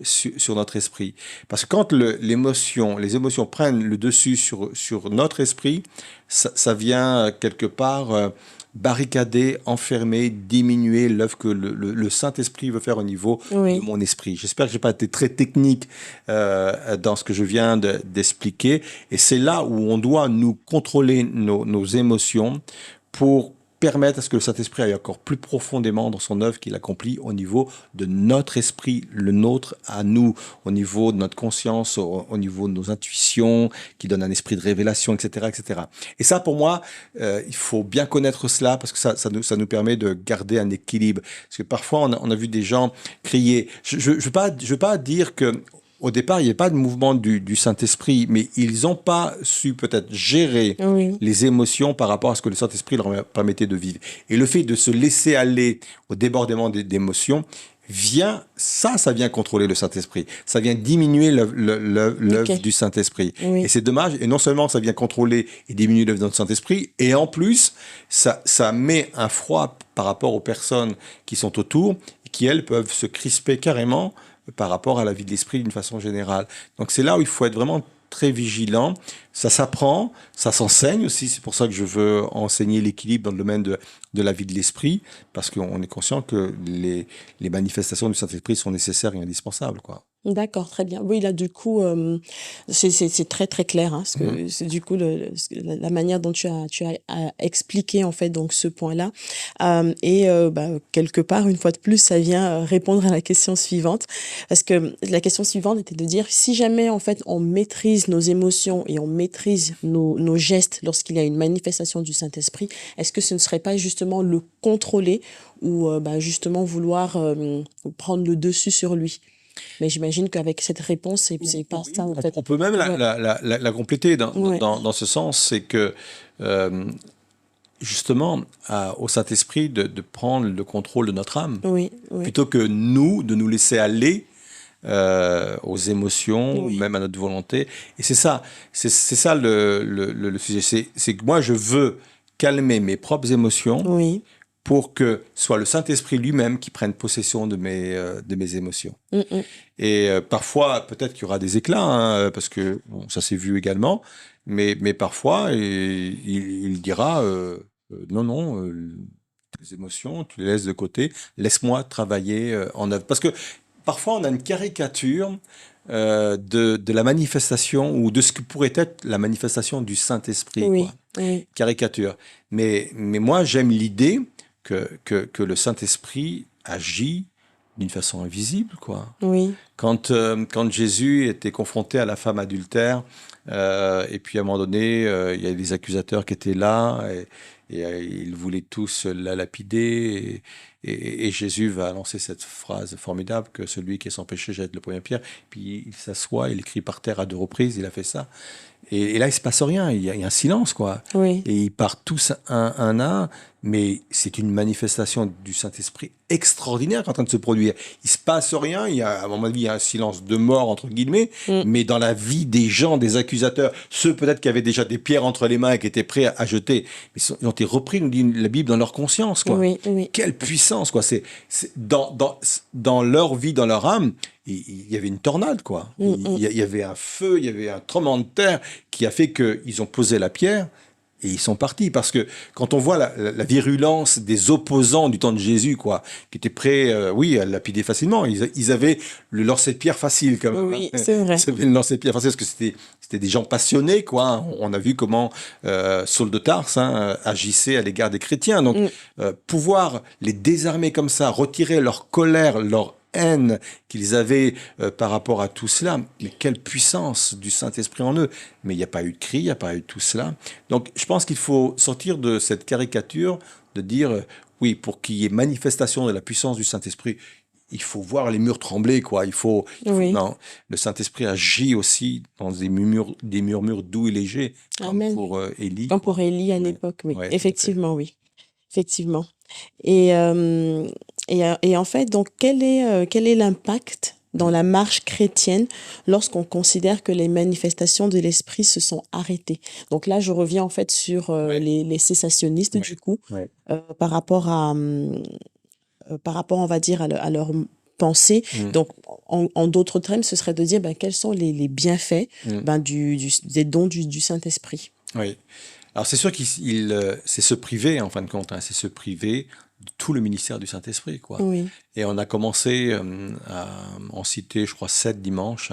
sur notre esprit. Parce que quand les émotions prennent le dessus sur notre esprit, ça vient quelque part barricader, enfermer, diminuer l'œuvre que le Saint-Esprit veut faire au niveau de mon esprit. J'espère que j'ai pas été très technique dans ce que je viens d'expliquer. Et c'est là où on doit nous contrôler nos émotions pour permettre à ce que le Saint-Esprit aille encore plus profondément dans son œuvre qu'il accomplit au niveau de notre esprit, le nôtre à nous, au niveau de notre conscience, au niveau de nos intuitions, qui donne un esprit de révélation, etc., etc. Et ça, pour moi, il faut bien connaître cela parce que ça nous permet de garder un équilibre. Parce que parfois, on a vu des gens crier. Je veux pas dire que au départ, il n'y avait pas de mouvement du Saint-Esprit, mais ils n'ont pas su peut-être gérer les émotions par rapport à ce que le Saint-Esprit leur permettait de vivre. Et le fait de se laisser aller au débordement d'émotions ça vient contrôler le Saint-Esprit. Ça vient diminuer l'œuvre du Saint-Esprit. Oui. Et c'est dommage. Et non seulement ça vient contrôler et diminuer l'œuvre du Saint-Esprit, et en plus, ça met un froid par rapport aux personnes qui sont autour, qui, elles, peuvent se crisper carrément par rapport à la vie de l'esprit d'une façon générale. Donc c'est là où il faut être vraiment très vigilant. Ça s'apprend, ça s'enseigne aussi. C'est pour ça que je veux enseigner l'équilibre dans le domaine de la vie de l'esprit, parce qu'on est conscient que les manifestations du Saint-Esprit sont nécessaires et indispensables, quoi. D'accord, très bien. Oui, là, du coup, c'est très, très clair, hein, parce que c'est du coup la manière dont tu as expliqué, en fait, donc, ce point-là. Quelque part, une fois de plus, ça vient répondre à la question suivante. Parce que la question suivante était de dire, si jamais, en fait, on maîtrise nos émotions et on maîtrise nos gestes lorsqu'il y a une manifestation du Saint-Esprit, est-ce que ce ne serait pas justement le contrôler ou justement vouloir prendre le dessus sur lui? Mais j'imagine qu'avec cette réponse, c'est pas ça, en fait. On peut même la compléter dans ce sens, c'est que justement, au Saint-Esprit de prendre le contrôle de notre âme, plutôt que de nous laisser aller aux émotions, ou même à notre volonté. Et c'est ça le sujet. C'est que moi, je veux calmer mes propres émotions pour que ce soit le Saint-Esprit lui-même qui prenne possession de mes émotions. Et parfois, peut-être qu'il y aura des éclats, hein, parce que ça s'est vu également, mais parfois, il dira non, les émotions, tu les laisses de côté, laisse-moi travailler en œuvre. Parce que parfois, on a une caricature de la manifestation ou de ce que pourrait être la manifestation du Saint-Esprit. Caricature. Mais moi, j'aime l'idée que le Saint-Esprit agit d'une façon invisible, quoi. Quand Jésus était confronté à la femme adultère, et puis à un moment donné, il y a des accusateurs qui étaient là, et ils voulaient tous la lapider, et Jésus va lancer cette phrase formidable que celui qui est sans péché jette le premier pierre, puis il s'assoit, il crie par terre à 2 reprises, il a fait ça. Et là, il se passe rien, il y a un silence, quoi. Et ils partent tous un à un, mais c'est une manifestation du Saint-Esprit extraordinaire qui est en train de se produire. Il se passe rien, il y a, à mon avis, il y a un silence de mort, entre guillemets, mais dans la vie des gens, des accusateurs, ceux peut-être qui avaient déjà des pierres entre les mains et qui étaient prêts à jeter, mais ils ont été repris, nous dit la Bible, dans leur conscience, quoi. Quelle puissance, quoi. C'est dans leur vie, dans leur âme, il y avait une tornade, quoi. Il y avait un feu, il y avait un tremblement de terre qui a fait qu'ils ont posé la pierre et ils sont partis. Parce que quand on voit la virulence des opposants du temps de Jésus, quoi, qui étaient prêts, à lapider facilement, ils avaient le lancer de pierre facile, quand même. Oui, c'est vrai. Ils avaient le lancer de pierre facile parce que c'était des gens passionnés, quoi. On a vu comment Saul de Tarse agissait à l'égard des chrétiens. Donc, pouvoir les désarmer comme ça, retirer leur colère, leur haine qu'ils avaient par rapport à tout cela, mais quelle puissance du Saint-Esprit en eux. Mais il n'y a pas eu de cri, il n'y a pas eu tout cela. Donc je pense qu'il faut sortir de cette caricature de dire oui, pour qu'il y ait manifestation de la puissance du Saint-Esprit, il faut voir les murs trembler, quoi. Non, le Saint-Esprit agit aussi dans des murmures doux et légers, comme pour Élie. Comme pour Élie à l'époque, oui. Effectivement, oui. Effectivement. Et en fait, donc, quel est l'impact dans la marche chrétienne lorsqu'on considère que les manifestations de l'esprit se sont arrêtées? Donc là, je reviens en fait sur les cessationnistes, du coup, par rapport, on va dire, à leur pensée. Donc, en d'autres termes, ce serait de dire quels sont les bienfaits des dons du Saint-Esprit. Oui. Alors, c'est sûr c'est se priver, en fin de compte, c'est se priver de tout le ministère du Saint-Esprit, quoi. Et on a commencé à en citer, je crois, 7 dimanches,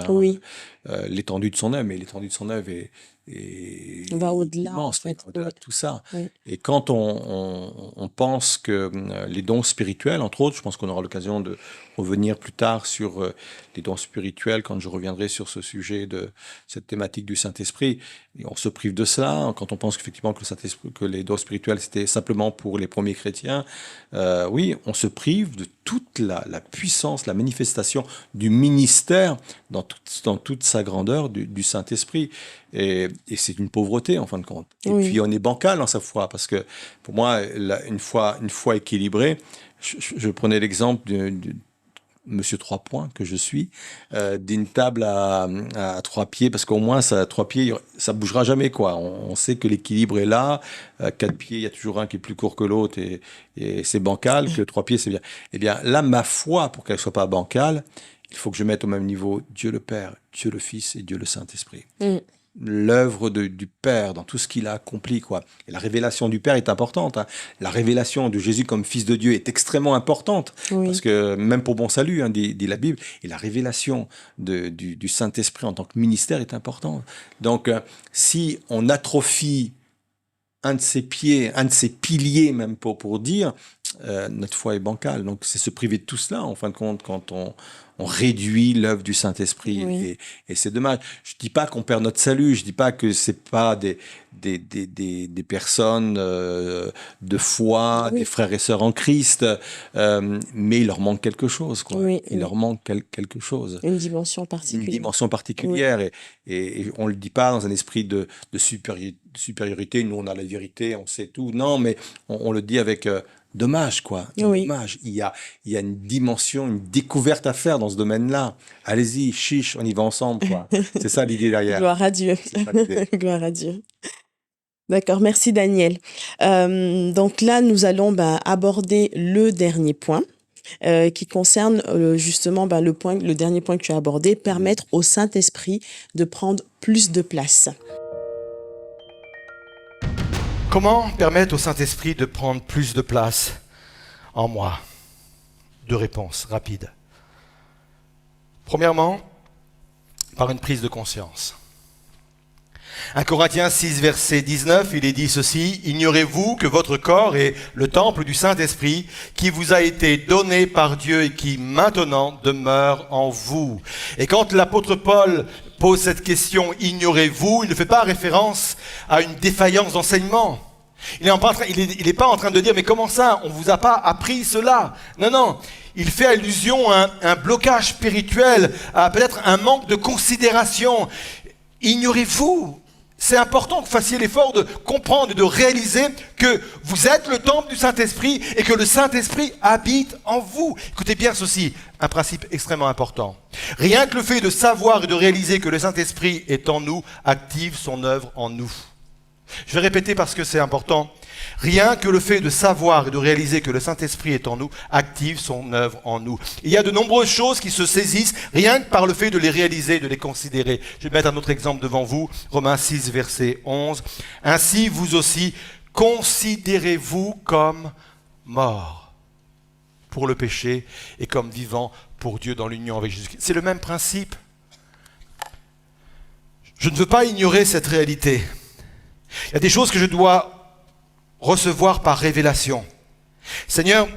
l'étendue de son œuvre, mais l'étendue de son œuvre va au-delà, immense, en fait. au-delà de tout ça. Et quand on pense que les dons spirituels, entre autres, je pense qu'on aura l'occasion de revenir plus tard sur les dons spirituels, quand je reviendrai sur ce sujet de cette thématique du Saint-Esprit, et on se prive de cela, quand on pense qu'effectivement que les dons spirituels, c'était simplement pour les premiers chrétiens, on se prive de toute la puissance, la manifestation du ministère dans toute sa grandeur du Saint-Esprit. Et c'est une pauvreté, en fin de compte. Et puis, on est bancal dans sa foi, parce que, pour moi, une foi équilibrée, je prenais l'exemple Monsieur 3 points que je suis, d'une table à 3 pieds, parce qu'au moins, ça, à 3 pieds, ça bougera jamais, quoi. On sait que l'équilibre est là. 4 pieds, il y a toujours un qui est plus court que l'autre et c'est bancal, que 3 pieds, c'est bien. Eh bien, là, ma foi, pour qu'elle soit pas bancale, il faut que je mette au même niveau Dieu le Père, Dieu le Fils et Dieu le Saint-Esprit. L'œuvre du Père dans tout ce qu'il a accompli, quoi. Et la révélation du Père est importante, hein. La révélation de Jésus comme Fils de Dieu est extrêmement importante, parce que même pour bon salut, hein, dit la Bible, et la révélation du Saint-Esprit en tant que ministère est importante. Donc, si on atrophie un de ses pieds, un de ses piliers, même pour dire, notre foi est bancale. Donc, c'est se priver de tout cela, en fin de compte, quand on réduit l'œuvre du Saint-Esprit. Et c'est dommage. Je dis pas qu'on perd notre salut. Je dis pas que c'est pas des personnes de foi, des frères et sœurs en Christ, mais il leur manque quelque chose, quoi. Il leur manque quelque chose. Une dimension particulière. Une dimension particulière. Et on le dit pas dans un esprit de supériorité. Nous, on a la vérité, on sait tout. Non, mais on le dit avec dommage, quoi. Dommage. Il y a une dimension, une découverte à faire dans ce domaine-là. Allez-y, chiche, on y va ensemble, quoi. C'est ça l'idée derrière. Gloire à Dieu. Gloire à Dieu. D'accord, merci Daniel. Donc là, nous allons aborder le dernier point qui concerne justement le dernier point que tu as abordé, permettre au Saint-Esprit de prendre plus de place. Comment permettre au Saint-Esprit de prendre plus de place en moi? 2 réponses rapides. Premièrement, par une prise de conscience. 1 Corinthiens 6, verset 19, il est dit ceci: « Ignorez-vous que votre corps est le temple du Saint-Esprit qui vous a été donné par Dieu et qui maintenant demeure en vous. » Et quand l'apôtre Paul pose cette question, « Ignorez-vous », il ne fait pas référence à une défaillance d'enseignement. Il n'est pas en train de dire, mais comment ça, on ne vous a pas appris cela? Non, non, il fait allusion à un blocage spirituel, à peut-être un manque de considération. Ignorez-vous. C'est important que vous fassiez l'effort de comprendre et de réaliser que vous êtes le temple du Saint-Esprit et que le Saint-Esprit habite en vous. Écoutez bien ceci, un principe extrêmement important. Rien que le fait de savoir et de réaliser que le Saint-Esprit est en nous active son œuvre en nous. Je vais répéter parce que c'est important. Rien que le fait de savoir et de réaliser que le Saint-Esprit est en nous active son œuvre en nous. Il y a de nombreuses choses qui se saisissent rien que par le fait de les réaliser, de les considérer. Je vais mettre un autre exemple devant vous. Romains 6, verset 11. « Ainsi, vous aussi, considérez-vous comme morts pour le péché et comme vivants pour Dieu dans l'union avec Jésus-Christ. » C'est le même principe. Je ne veux pas ignorer cette réalité. Il y a des choses que je dois recevoir par révélation. Seigneur,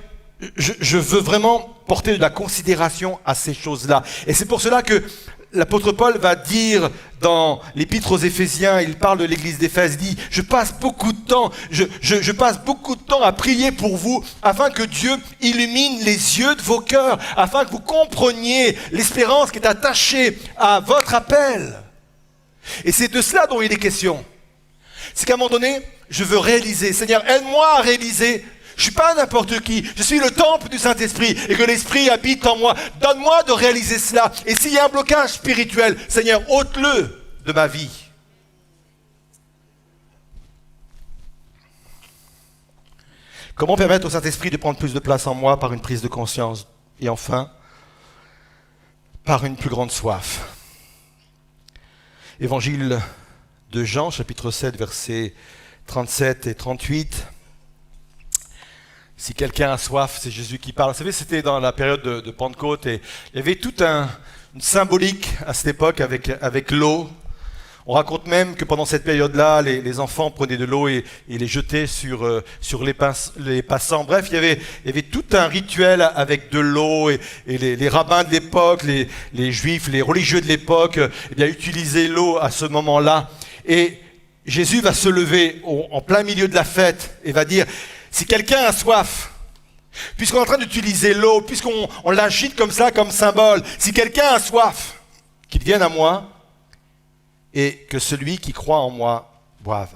je veux vraiment porter de la considération à ces choses-là. Et c'est pour cela que l'apôtre Paul va dire dans l'épître aux Éphésiens, il parle de l'église d'Éphèse, il dit, je passe beaucoup de temps à prier pour vous, afin que Dieu illumine les yeux de vos cœurs, afin que vous compreniez l'espérance qui est attachée à votre appel. Et c'est de cela dont il est question. C'est qu'à un moment donné, je veux réaliser, Seigneur, aide-moi à réaliser, je ne suis pas n'importe qui, je suis le temple du Saint-Esprit et que l'Esprit habite en moi. Donne-moi de réaliser cela. Et s'il y a un blocage spirituel, Seigneur, ôte-le de ma vie. Comment permettre au Saint-Esprit de prendre plus de place en moi? Par une prise de conscience. Et enfin, par une plus grande soif. Évangile de Jean, chapitre 7, versets 37 et 38. Si quelqu'un a soif, c'est Jésus qui parle. Vous savez, c'était dans la période de Pentecôte et il y avait toute une symbolique à cette époque avec l'eau. On raconte même que pendant cette période-là, les enfants prenaient de l'eau et les jetaient sur les passants. Bref, il y avait tout un rituel avec de l'eau et les rabbins de l'époque, les juifs, les religieux de l'époque, utilisaient l'eau à ce moment-là. Et Jésus va se lever en plein milieu de la fête et va dire, si quelqu'un a soif, puisqu'on est en train d'utiliser l'eau, puisqu'on l'agite comme ça, comme symbole, si quelqu'un a soif, qu'il vienne à moi et que celui qui croit en moi boive.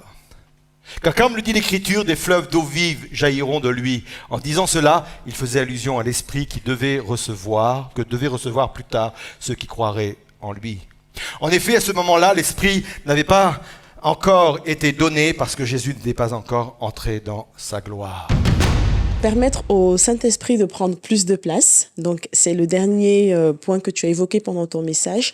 Car comme le dit l'Écriture, des fleuves d'eau vive jailliront de lui. En disant cela, il faisait allusion à l'Esprit que devaient recevoir plus tard ceux qui croiraient en lui. En effet, à ce moment-là, l'Esprit n'avait pas encore été donné parce que Jésus n'était pas encore entré dans sa gloire. Permettre au Saint-Esprit de prendre plus de place. Donc, c'est le dernier point que tu as évoqué pendant ton message.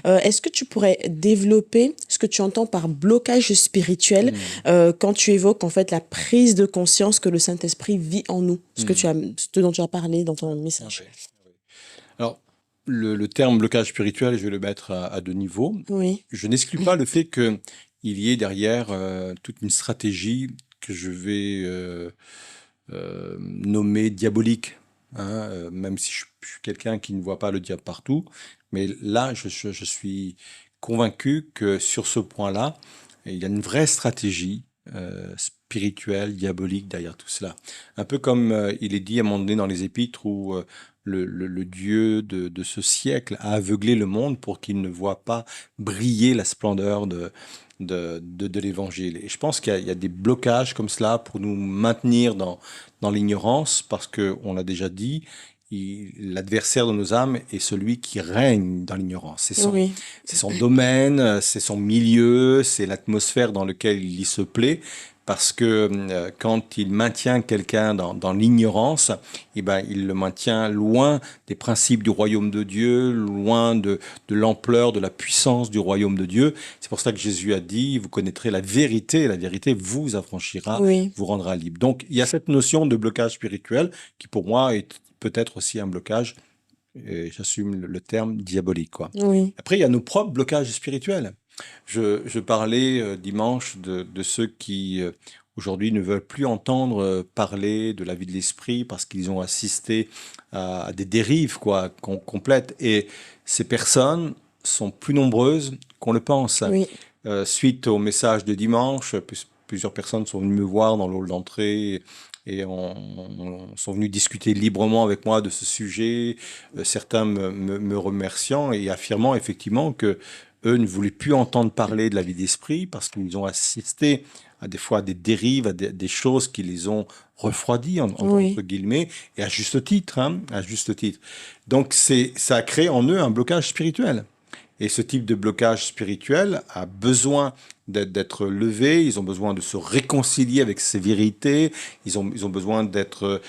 Est-ce que tu pourrais développer ce que tu entends par blocage spirituel quand tu évoques en fait la prise de conscience que le Saint-Esprit vit en nous, ce dont tu as parlé dans ton message? Alors, le terme blocage spirituel, je vais le mettre à deux niveaux. Oui. Je n'exclus pas le fait qu'il y ait derrière toute une stratégie que je vais nommée diabolique, hein, même si je suis quelqu'un qui ne voit pas le diable partout. Mais là, je suis convaincu que sur ce point-là, il y a une vraie stratégie spirituelle, diabolique derrière tout cela. Un peu comme il est dit à un moment donné dans les Épîtres où le Dieu de ce siècle a aveuglé le monde pour qu'il ne voit pas briller la splendeur de l'Évangile. Et je pense qu'il y a des blocages comme cela pour nous maintenir dans l'ignorance, parce qu'on l'a déjà dit, l'adversaire de nos âmes est celui qui règne dans l'ignorance. C'est son domaine, c'est son milieu, c'est l'atmosphère dans laquelle il se plaît. Parce que quand il maintient quelqu'un dans l'ignorance, eh ben, il le maintient loin des principes du royaume de Dieu, loin de l'ampleur, de la puissance du royaume de Dieu. C'est pour ça que Jésus a dit, vous connaîtrez la vérité vous affranchira, vous rendra libre. Donc, il y a cette notion de blocage spirituel qui, pour moi, est peut-être aussi un blocage, et j'assume le terme, diabolique, quoi. Oui. Après, il y a nos propres blocages spirituels. Je parlais dimanche de ceux qui aujourd'hui ne veulent plus entendre parler de la vie de l'esprit parce qu'ils ont assisté à des dérives complètes. Et ces personnes sont plus nombreuses qu'on le pense. Oui. Suite au message de dimanche, plusieurs personnes sont venues me voir dans le hall d'entrée et sont venus discuter librement avec moi de ce sujet. Certains me remerciant et affirmant effectivement que eux ne voulaient plus entendre parler de la vie d'esprit parce qu'ils ont assisté à des fois à des dérives, à des choses qui les ont refroidis, entre guillemets, et à juste titre, hein, à juste titre. Donc ça a créé en eux un blocage spirituel. Et ce type de blocage spirituel a besoin d'être levé, ils ont besoin de se réconcilier avec ces vérités, ils ont besoin d'être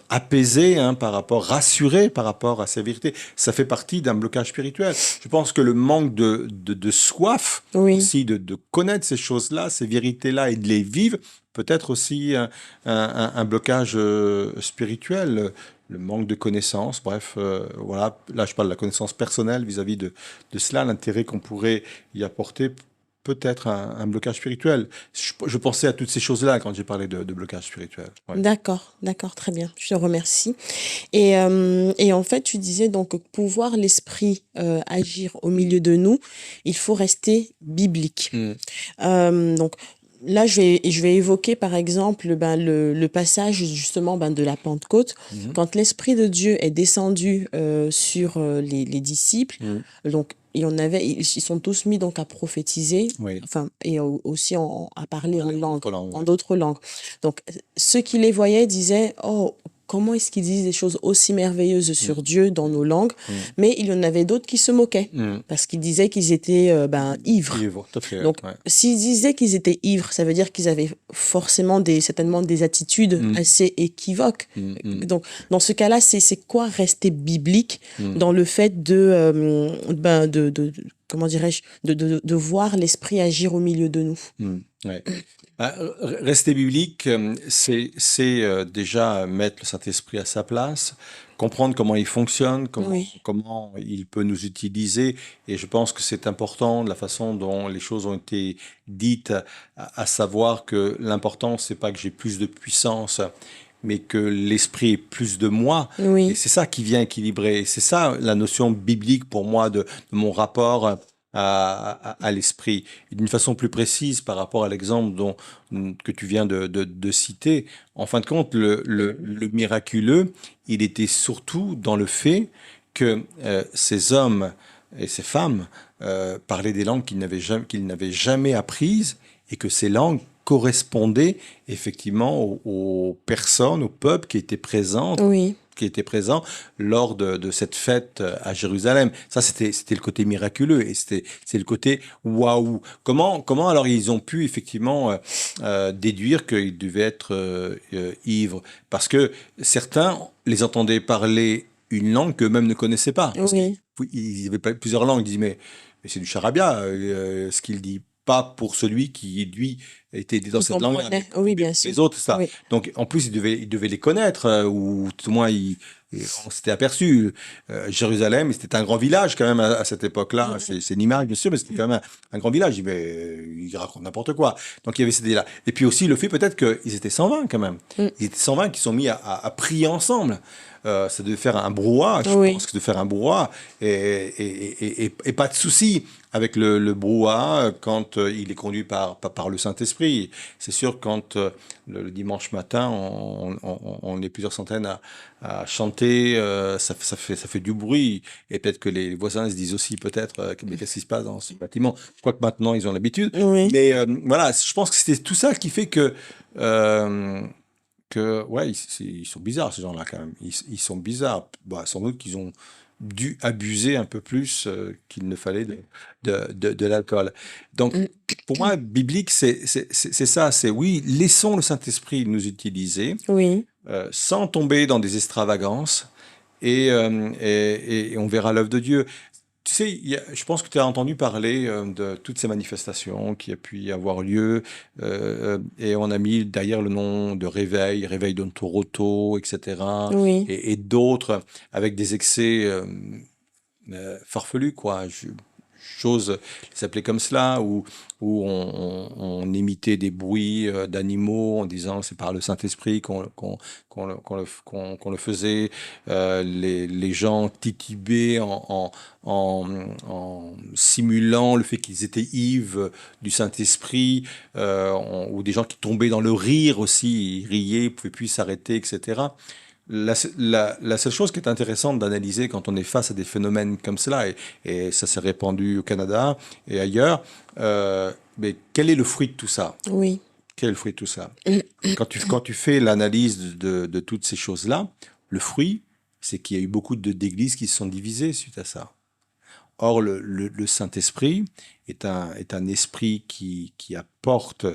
apaisés, hein, rassurés par rapport à ces vérités. Ça fait partie d'un blocage spirituel. Je pense que le manque de soif, aussi de connaître ces choses-là, ces vérités-là et de les vivre, peut être aussi un blocage spirituel. Le manque de connaissances, bref, voilà. Là, je parle de la connaissance personnelle vis-à-vis de cela, l'intérêt qu'on pourrait y apporter, peut-être un blocage spirituel. Je pensais à toutes ces choses-là quand j'ai parlé de blocage spirituel. Ouais. D'accord, très bien. Je te remercie. Et en fait, tu disais donc que pour voir l'esprit agir au milieu de nous, il faut rester biblique. Donc, là, je vais évoquer par exemple le passage justement de la Pentecôte, quand l'Esprit de Dieu est descendu sur les disciples. Donc, ils sont tous mis donc à prophétiser, et aussi à parler en d'autres langues. Donc, ceux qui les voyaient disaient, oh, comment est-ce qu'ils disent des choses aussi merveilleuses sur Dieu dans nos langues? Mais il y en avait d'autres qui se moquaient parce qu'ils disaient qu'ils étaient ivres. Donc, s'ils disaient qu'ils étaient ivres, ça veut dire qu'ils avaient forcément certainement des attitudes assez équivoques. Donc, dans ce cas-là, c'est quoi rester biblique dans le fait comment dirais-je, de voir l'esprit agir au milieu de nous? Rester biblique, c'est déjà mettre le Saint-Esprit à sa place, comprendre comment il fonctionne, comment il peut nous utiliser. Et je pense que c'est important de la façon dont les choses ont été dites, à savoir que l'important, c'est pas que j'ai plus de puissance, mais que l'esprit est plus de moi. Et c'est ça qui vient équilibrer. C'est ça la notion biblique pour moi de mon rapport à l'esprit. Et d'une façon plus précise par rapport à l'exemple que tu viens de citer, en fin de compte, le miraculeux, il était surtout dans le fait que ces hommes et ces femmes parlaient des langues qu'ils n'avaient jamais apprises, et que ces langues correspondait effectivement aux personnes, au peuple qui étaient présents, Oui. Lors de cette fête à Jérusalem. Ça, c'était le côté miraculeux et c'est le côté waouh. Comment alors ils ont pu effectivement déduire qu'ils devaient être ivres? Parce que certains les entendaient parler une langue qu'eux-mêmes ne connaissaient pas. Parce Oui. qu'ils avaient plusieurs langues. Ils disaient, mais c'est du charabia, ce qu'il dit. Pas pour celui qui, lui, était dans Qui cette langue. comprenait. Oui, bien sûr. Les autres, ça. Oui. Donc, en plus, il devait les connaître, ou tout au moins, on s'était aperçu. Jérusalem, c'était un grand village quand même à cette époque-là. C'est une image, bien sûr, mais c'était quand même un grand village. Il raconte n'importe quoi. Donc, il y avait cette idée-là. Et puis aussi, le fait peut-être qu'ils étaient 120 quand même. Ils étaient 120 qui sont mis à prier ensemble. Ça devait faire un brouhaha, je pense que de faire un brouhaha. Et pas de souci avec le brouhaha quand il est conduit par le Saint-Esprit. C'est sûr, quand le dimanche matin, on est plusieurs centaines à chanter, ça fait du bruit. Et peut-être que les voisins se disent aussi, peut-être, mais qu'est-ce qui se passe dans ce bâtiment? Je crois que maintenant, ils ont l'habitude. Oui. Mais voilà, je pense que c'était tout ça qui fait que ouais, ils sont bizarres, ces gens-là, quand même. Ils sont bizarres. Bah, sans doute qu'ils ont dû abuser un peu plus qu'il ne fallait de l'alcool. Donc, pour moi, biblique, c'est ça. C'est oui, laissons le Saint-Esprit nous utiliser Oui. sans tomber dans des extravagances et on verra l'œuvre de Dieu. Tu sais, je pense que tu as entendu parler de toutes ces manifestations qui a pu y avoir lieu, et on a mis derrière le nom de Réveil de Toronto, etc., Oui. et d'autres avec des excès farfelus, quoi. Choses qui s'appelaient comme cela, où on imitait des bruits d'animaux en disant c'est par le Saint-Esprit qu'on le faisait. Les gens titubaient en simulant le fait qu'ils étaient ivres du Saint-Esprit, ou des gens qui tombaient dans le rire aussi, ils riaient, ils ne pouvaient plus s'arrêter, etc. La seule chose qui est intéressante d'analyser quand on est face à des phénomènes comme cela, et ça s'est répandu au Canada et ailleurs, mais quel est le fruit de tout ça? Oui. Quel est le fruit de tout ça? Quand tu fais l'analyse de toutes ces choses-là, le fruit, c'est qu'il y a eu beaucoup d'églises qui se sont divisées suite à ça. Or, le Saint-Esprit est un esprit qui apporte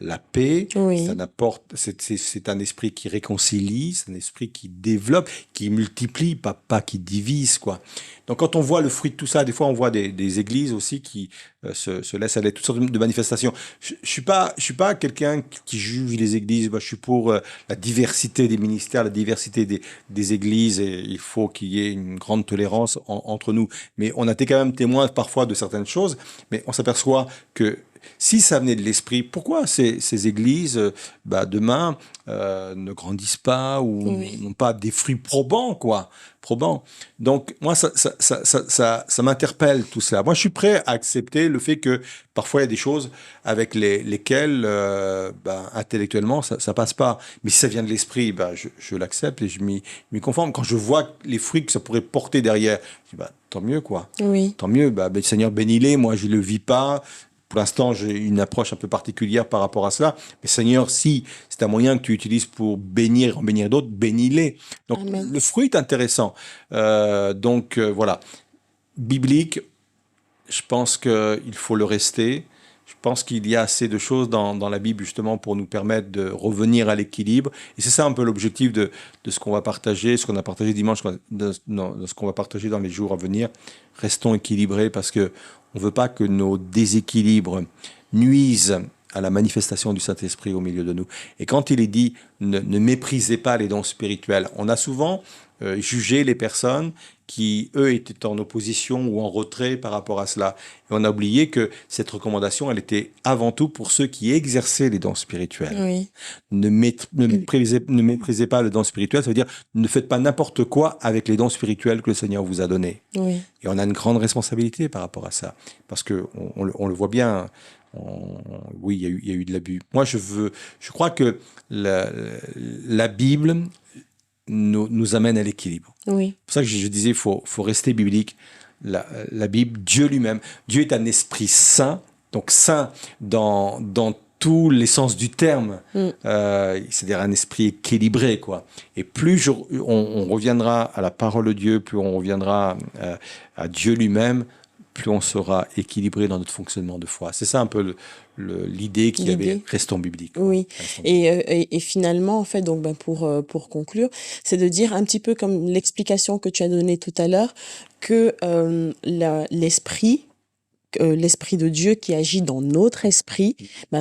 la paix, Oui. c'est un esprit qui réconcilie, c'est un esprit qui développe, qui multiplie, pas qui divise, quoi. Donc, quand on voit le fruit de tout ça, des fois, on voit des églises aussi qui se laissent aller, toutes sortes de manifestations. Je suis pas quelqu'un qui juge les églises. Moi, je suis pour la diversité des ministères, la diversité des églises, et il faut qu'il y ait une grande tolérance entre nous. Mais on a été quand même témoins parfois de certaines choses, mais on s'aperçoit que si ça venait de l'esprit, pourquoi ces églises, demain, ne grandissent pas ou n'ont pas des fruits probants, quoi, probants. Donc, moi, ça m'interpelle tout cela. Moi, je suis prêt à accepter le fait que parfois il y a des choses avec lesquelles, intellectuellement, ça passe pas. Mais si ça vient de l'esprit, je l'accepte et je m'y conforme. Quand je vois les fruits que ça pourrait porter derrière, je dis, tant mieux, quoi. Oui. Tant mieux. Seigneur, bénis-les. Moi, je le vis pas. Pour l'instant, j'ai une approche un peu particulière par rapport à cela. Mais Seigneur, si c'est un moyen que tu utilises pour en bénir d'autres, bénis-les. Donc, Amen. le fruit est intéressant. Voilà. Biblique, je pense qu'il faut le rester. Je pense qu'il y a assez de choses dans la Bible, justement, pour nous permettre de revenir à l'équilibre. Et c'est ça un peu l'objectif de ce qu'on va partager, ce qu'on a partagé dimanche, de ce qu'on va partager dans les jours à venir. Restons équilibrés, parce que on ne veut pas que nos déséquilibres nuisent à la manifestation du Saint-Esprit au milieu de nous. Et quand il est dit ne méprisez pas les dons spirituels, on a souvent jugé les personnes qui, eux, étaient en opposition ou en retrait par rapport à cela. Et on a oublié que cette recommandation, elle était avant tout pour ceux qui exerçaient les dons spirituels. Oui. Ne méprisez pas le don spirituel, ça veut dire ne faites pas n'importe quoi avec les dons spirituels que le Seigneur vous a donnés. Oui. Et on a une grande responsabilité par rapport à ça, parce que on le voit bien. Oui, il y a eu de l'abus. Moi, je crois que la Bible nous amène à l'équilibre. Oui. C'est pour ça que je disais, faut rester biblique. La Bible, Dieu lui-même, Dieu est un esprit saint, donc saint dans tout l'essence du terme, c'est-à-dire un esprit équilibré, quoi. Et plus on reviendra à la parole de Dieu, plus on reviendra à Dieu lui-même, plus on sera équilibré dans notre fonctionnement de foi. C'est ça un peu l'idée qu'il y avait, restons bibliques. Oui, et finalement, en fait, donc, pour conclure, c'est de dire un petit peu comme l'explication que tu as donnée tout à l'heure, que l'esprit de Dieu qui agit dans notre esprit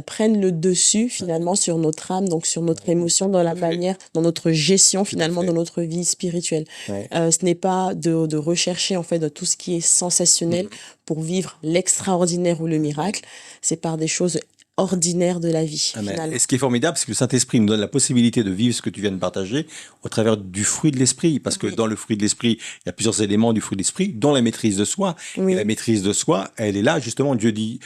prenne le dessus finalement sur notre âme, donc sur notre émotion, dans la manière, dans notre gestion finalement de notre vie spirituelle. Ouais. Ce n'est pas de rechercher en fait de tout ce qui est sensationnel pour vivre l'extraordinaire ou le miracle, c'est par des choses ordinaire de la vie. Amen. Et ce qui est formidable, c'est que le Saint-Esprit nous donne la possibilité de vivre ce que tu viens de partager au travers du fruit de l'Esprit. Parce que dans le fruit de l'Esprit, il y a plusieurs éléments du fruit de l'Esprit, dont la maîtrise de soi. Et la maîtrise de soi, elle est là, justement, Dieu dit,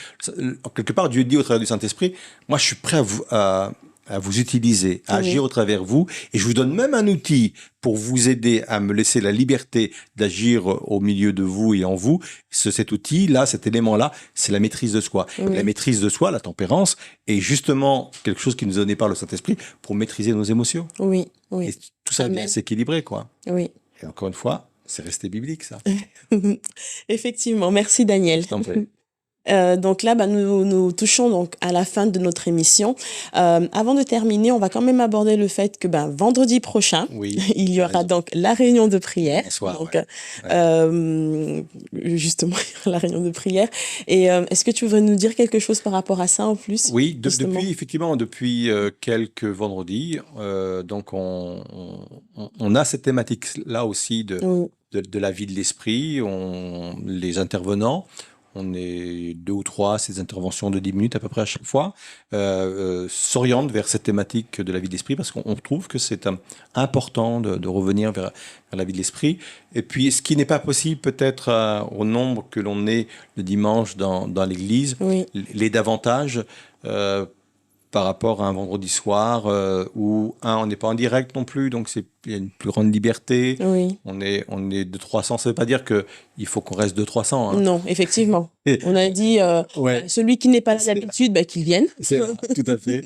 quelque part, Dieu dit au travers du Saint-Esprit, moi, je suis prêt à vous utiliser, à agir au travers vous, et je vous donne même un outil pour vous aider à me laisser la liberté d'agir au milieu de vous et en vous. Cet outil-là, cet élément-là, c'est la maîtrise de soi. La maîtrise de soi, la tempérance, est justement quelque chose qui nous est donné par le Saint-Esprit pour maîtriser nos émotions. Oui. Et tout ça vient s'équilibrer, quoi. Oui. Et encore une fois, c'est resté biblique, ça. Effectivement. Merci, Daniel. Je t'en prie. Donc là, nous touchons donc à la fin de notre émission. Avant de terminer, on va quand même aborder le fait que vendredi prochain, il y aura donc la réunion de prière. Justement, il y aura la réunion de prière. Et est-ce que tu voudrais nous dire quelque chose par rapport à ça en plus? Oui, depuis quelques vendredis, donc on a cette thématique-là aussi de la vie de l'esprit. Les intervenants, on est 2 ou 3, ces interventions de 10 minutes à peu près à chaque fois, s'orientent vers cette thématique de la vie de l'esprit parce qu'on trouve que c'est important de revenir vers la vie de l'esprit. Et puis, ce qui n'est pas possible peut-être au nombre que l'on est le dimanche dans l'église, l'est davantage par rapport à un vendredi soir où, on n'est pas en direct non plus, donc il y a une plus grande liberté. On est 200-300, ça ne veut pas dire qu'il faut qu'on reste 200-300. Hein. Non, effectivement. On a dit, celui qui n'est pas là d'habitude, qu'il vienne. C'est vrai, tout à fait.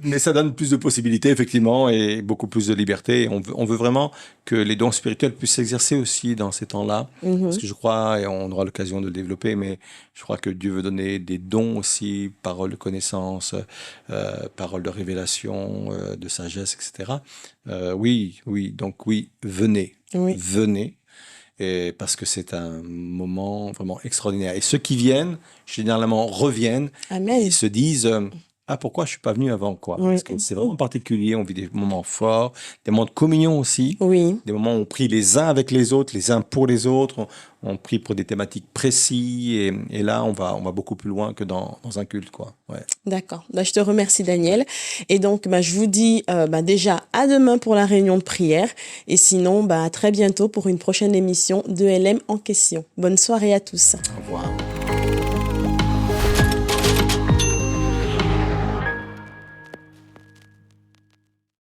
Mais ça donne plus de possibilités, effectivement, et beaucoup plus de liberté. Et on veut vraiment que les dons spirituels puissent s'exercer aussi dans ces temps-là. Parce que je crois, et on aura l'occasion de le développer, mais je crois que Dieu veut donner des dons aussi, paroles de connaissance, paroles de révélation, de sagesse, etc. Donc venez. Venez. Et parce que c'est un moment vraiment extraordinaire. Et ceux qui viennent, généralement, reviennent. Amen. Et se disent pourquoi je ne suis pas venu avant, quoi. Parce que c'est vraiment particulier, on vit des moments forts, des moments de communion aussi, des moments où on prie les uns avec les autres, les uns pour les autres, on prie pour des thématiques précises, et là, on va beaucoup plus loin que dans un culte, quoi. Ouais. D'accord. Je te remercie, Daniel. Et donc, je vous dis déjà à demain pour la réunion de prière, et sinon, à très bientôt pour une prochaine émission de LM en question. Bonne soirée à tous. Au revoir.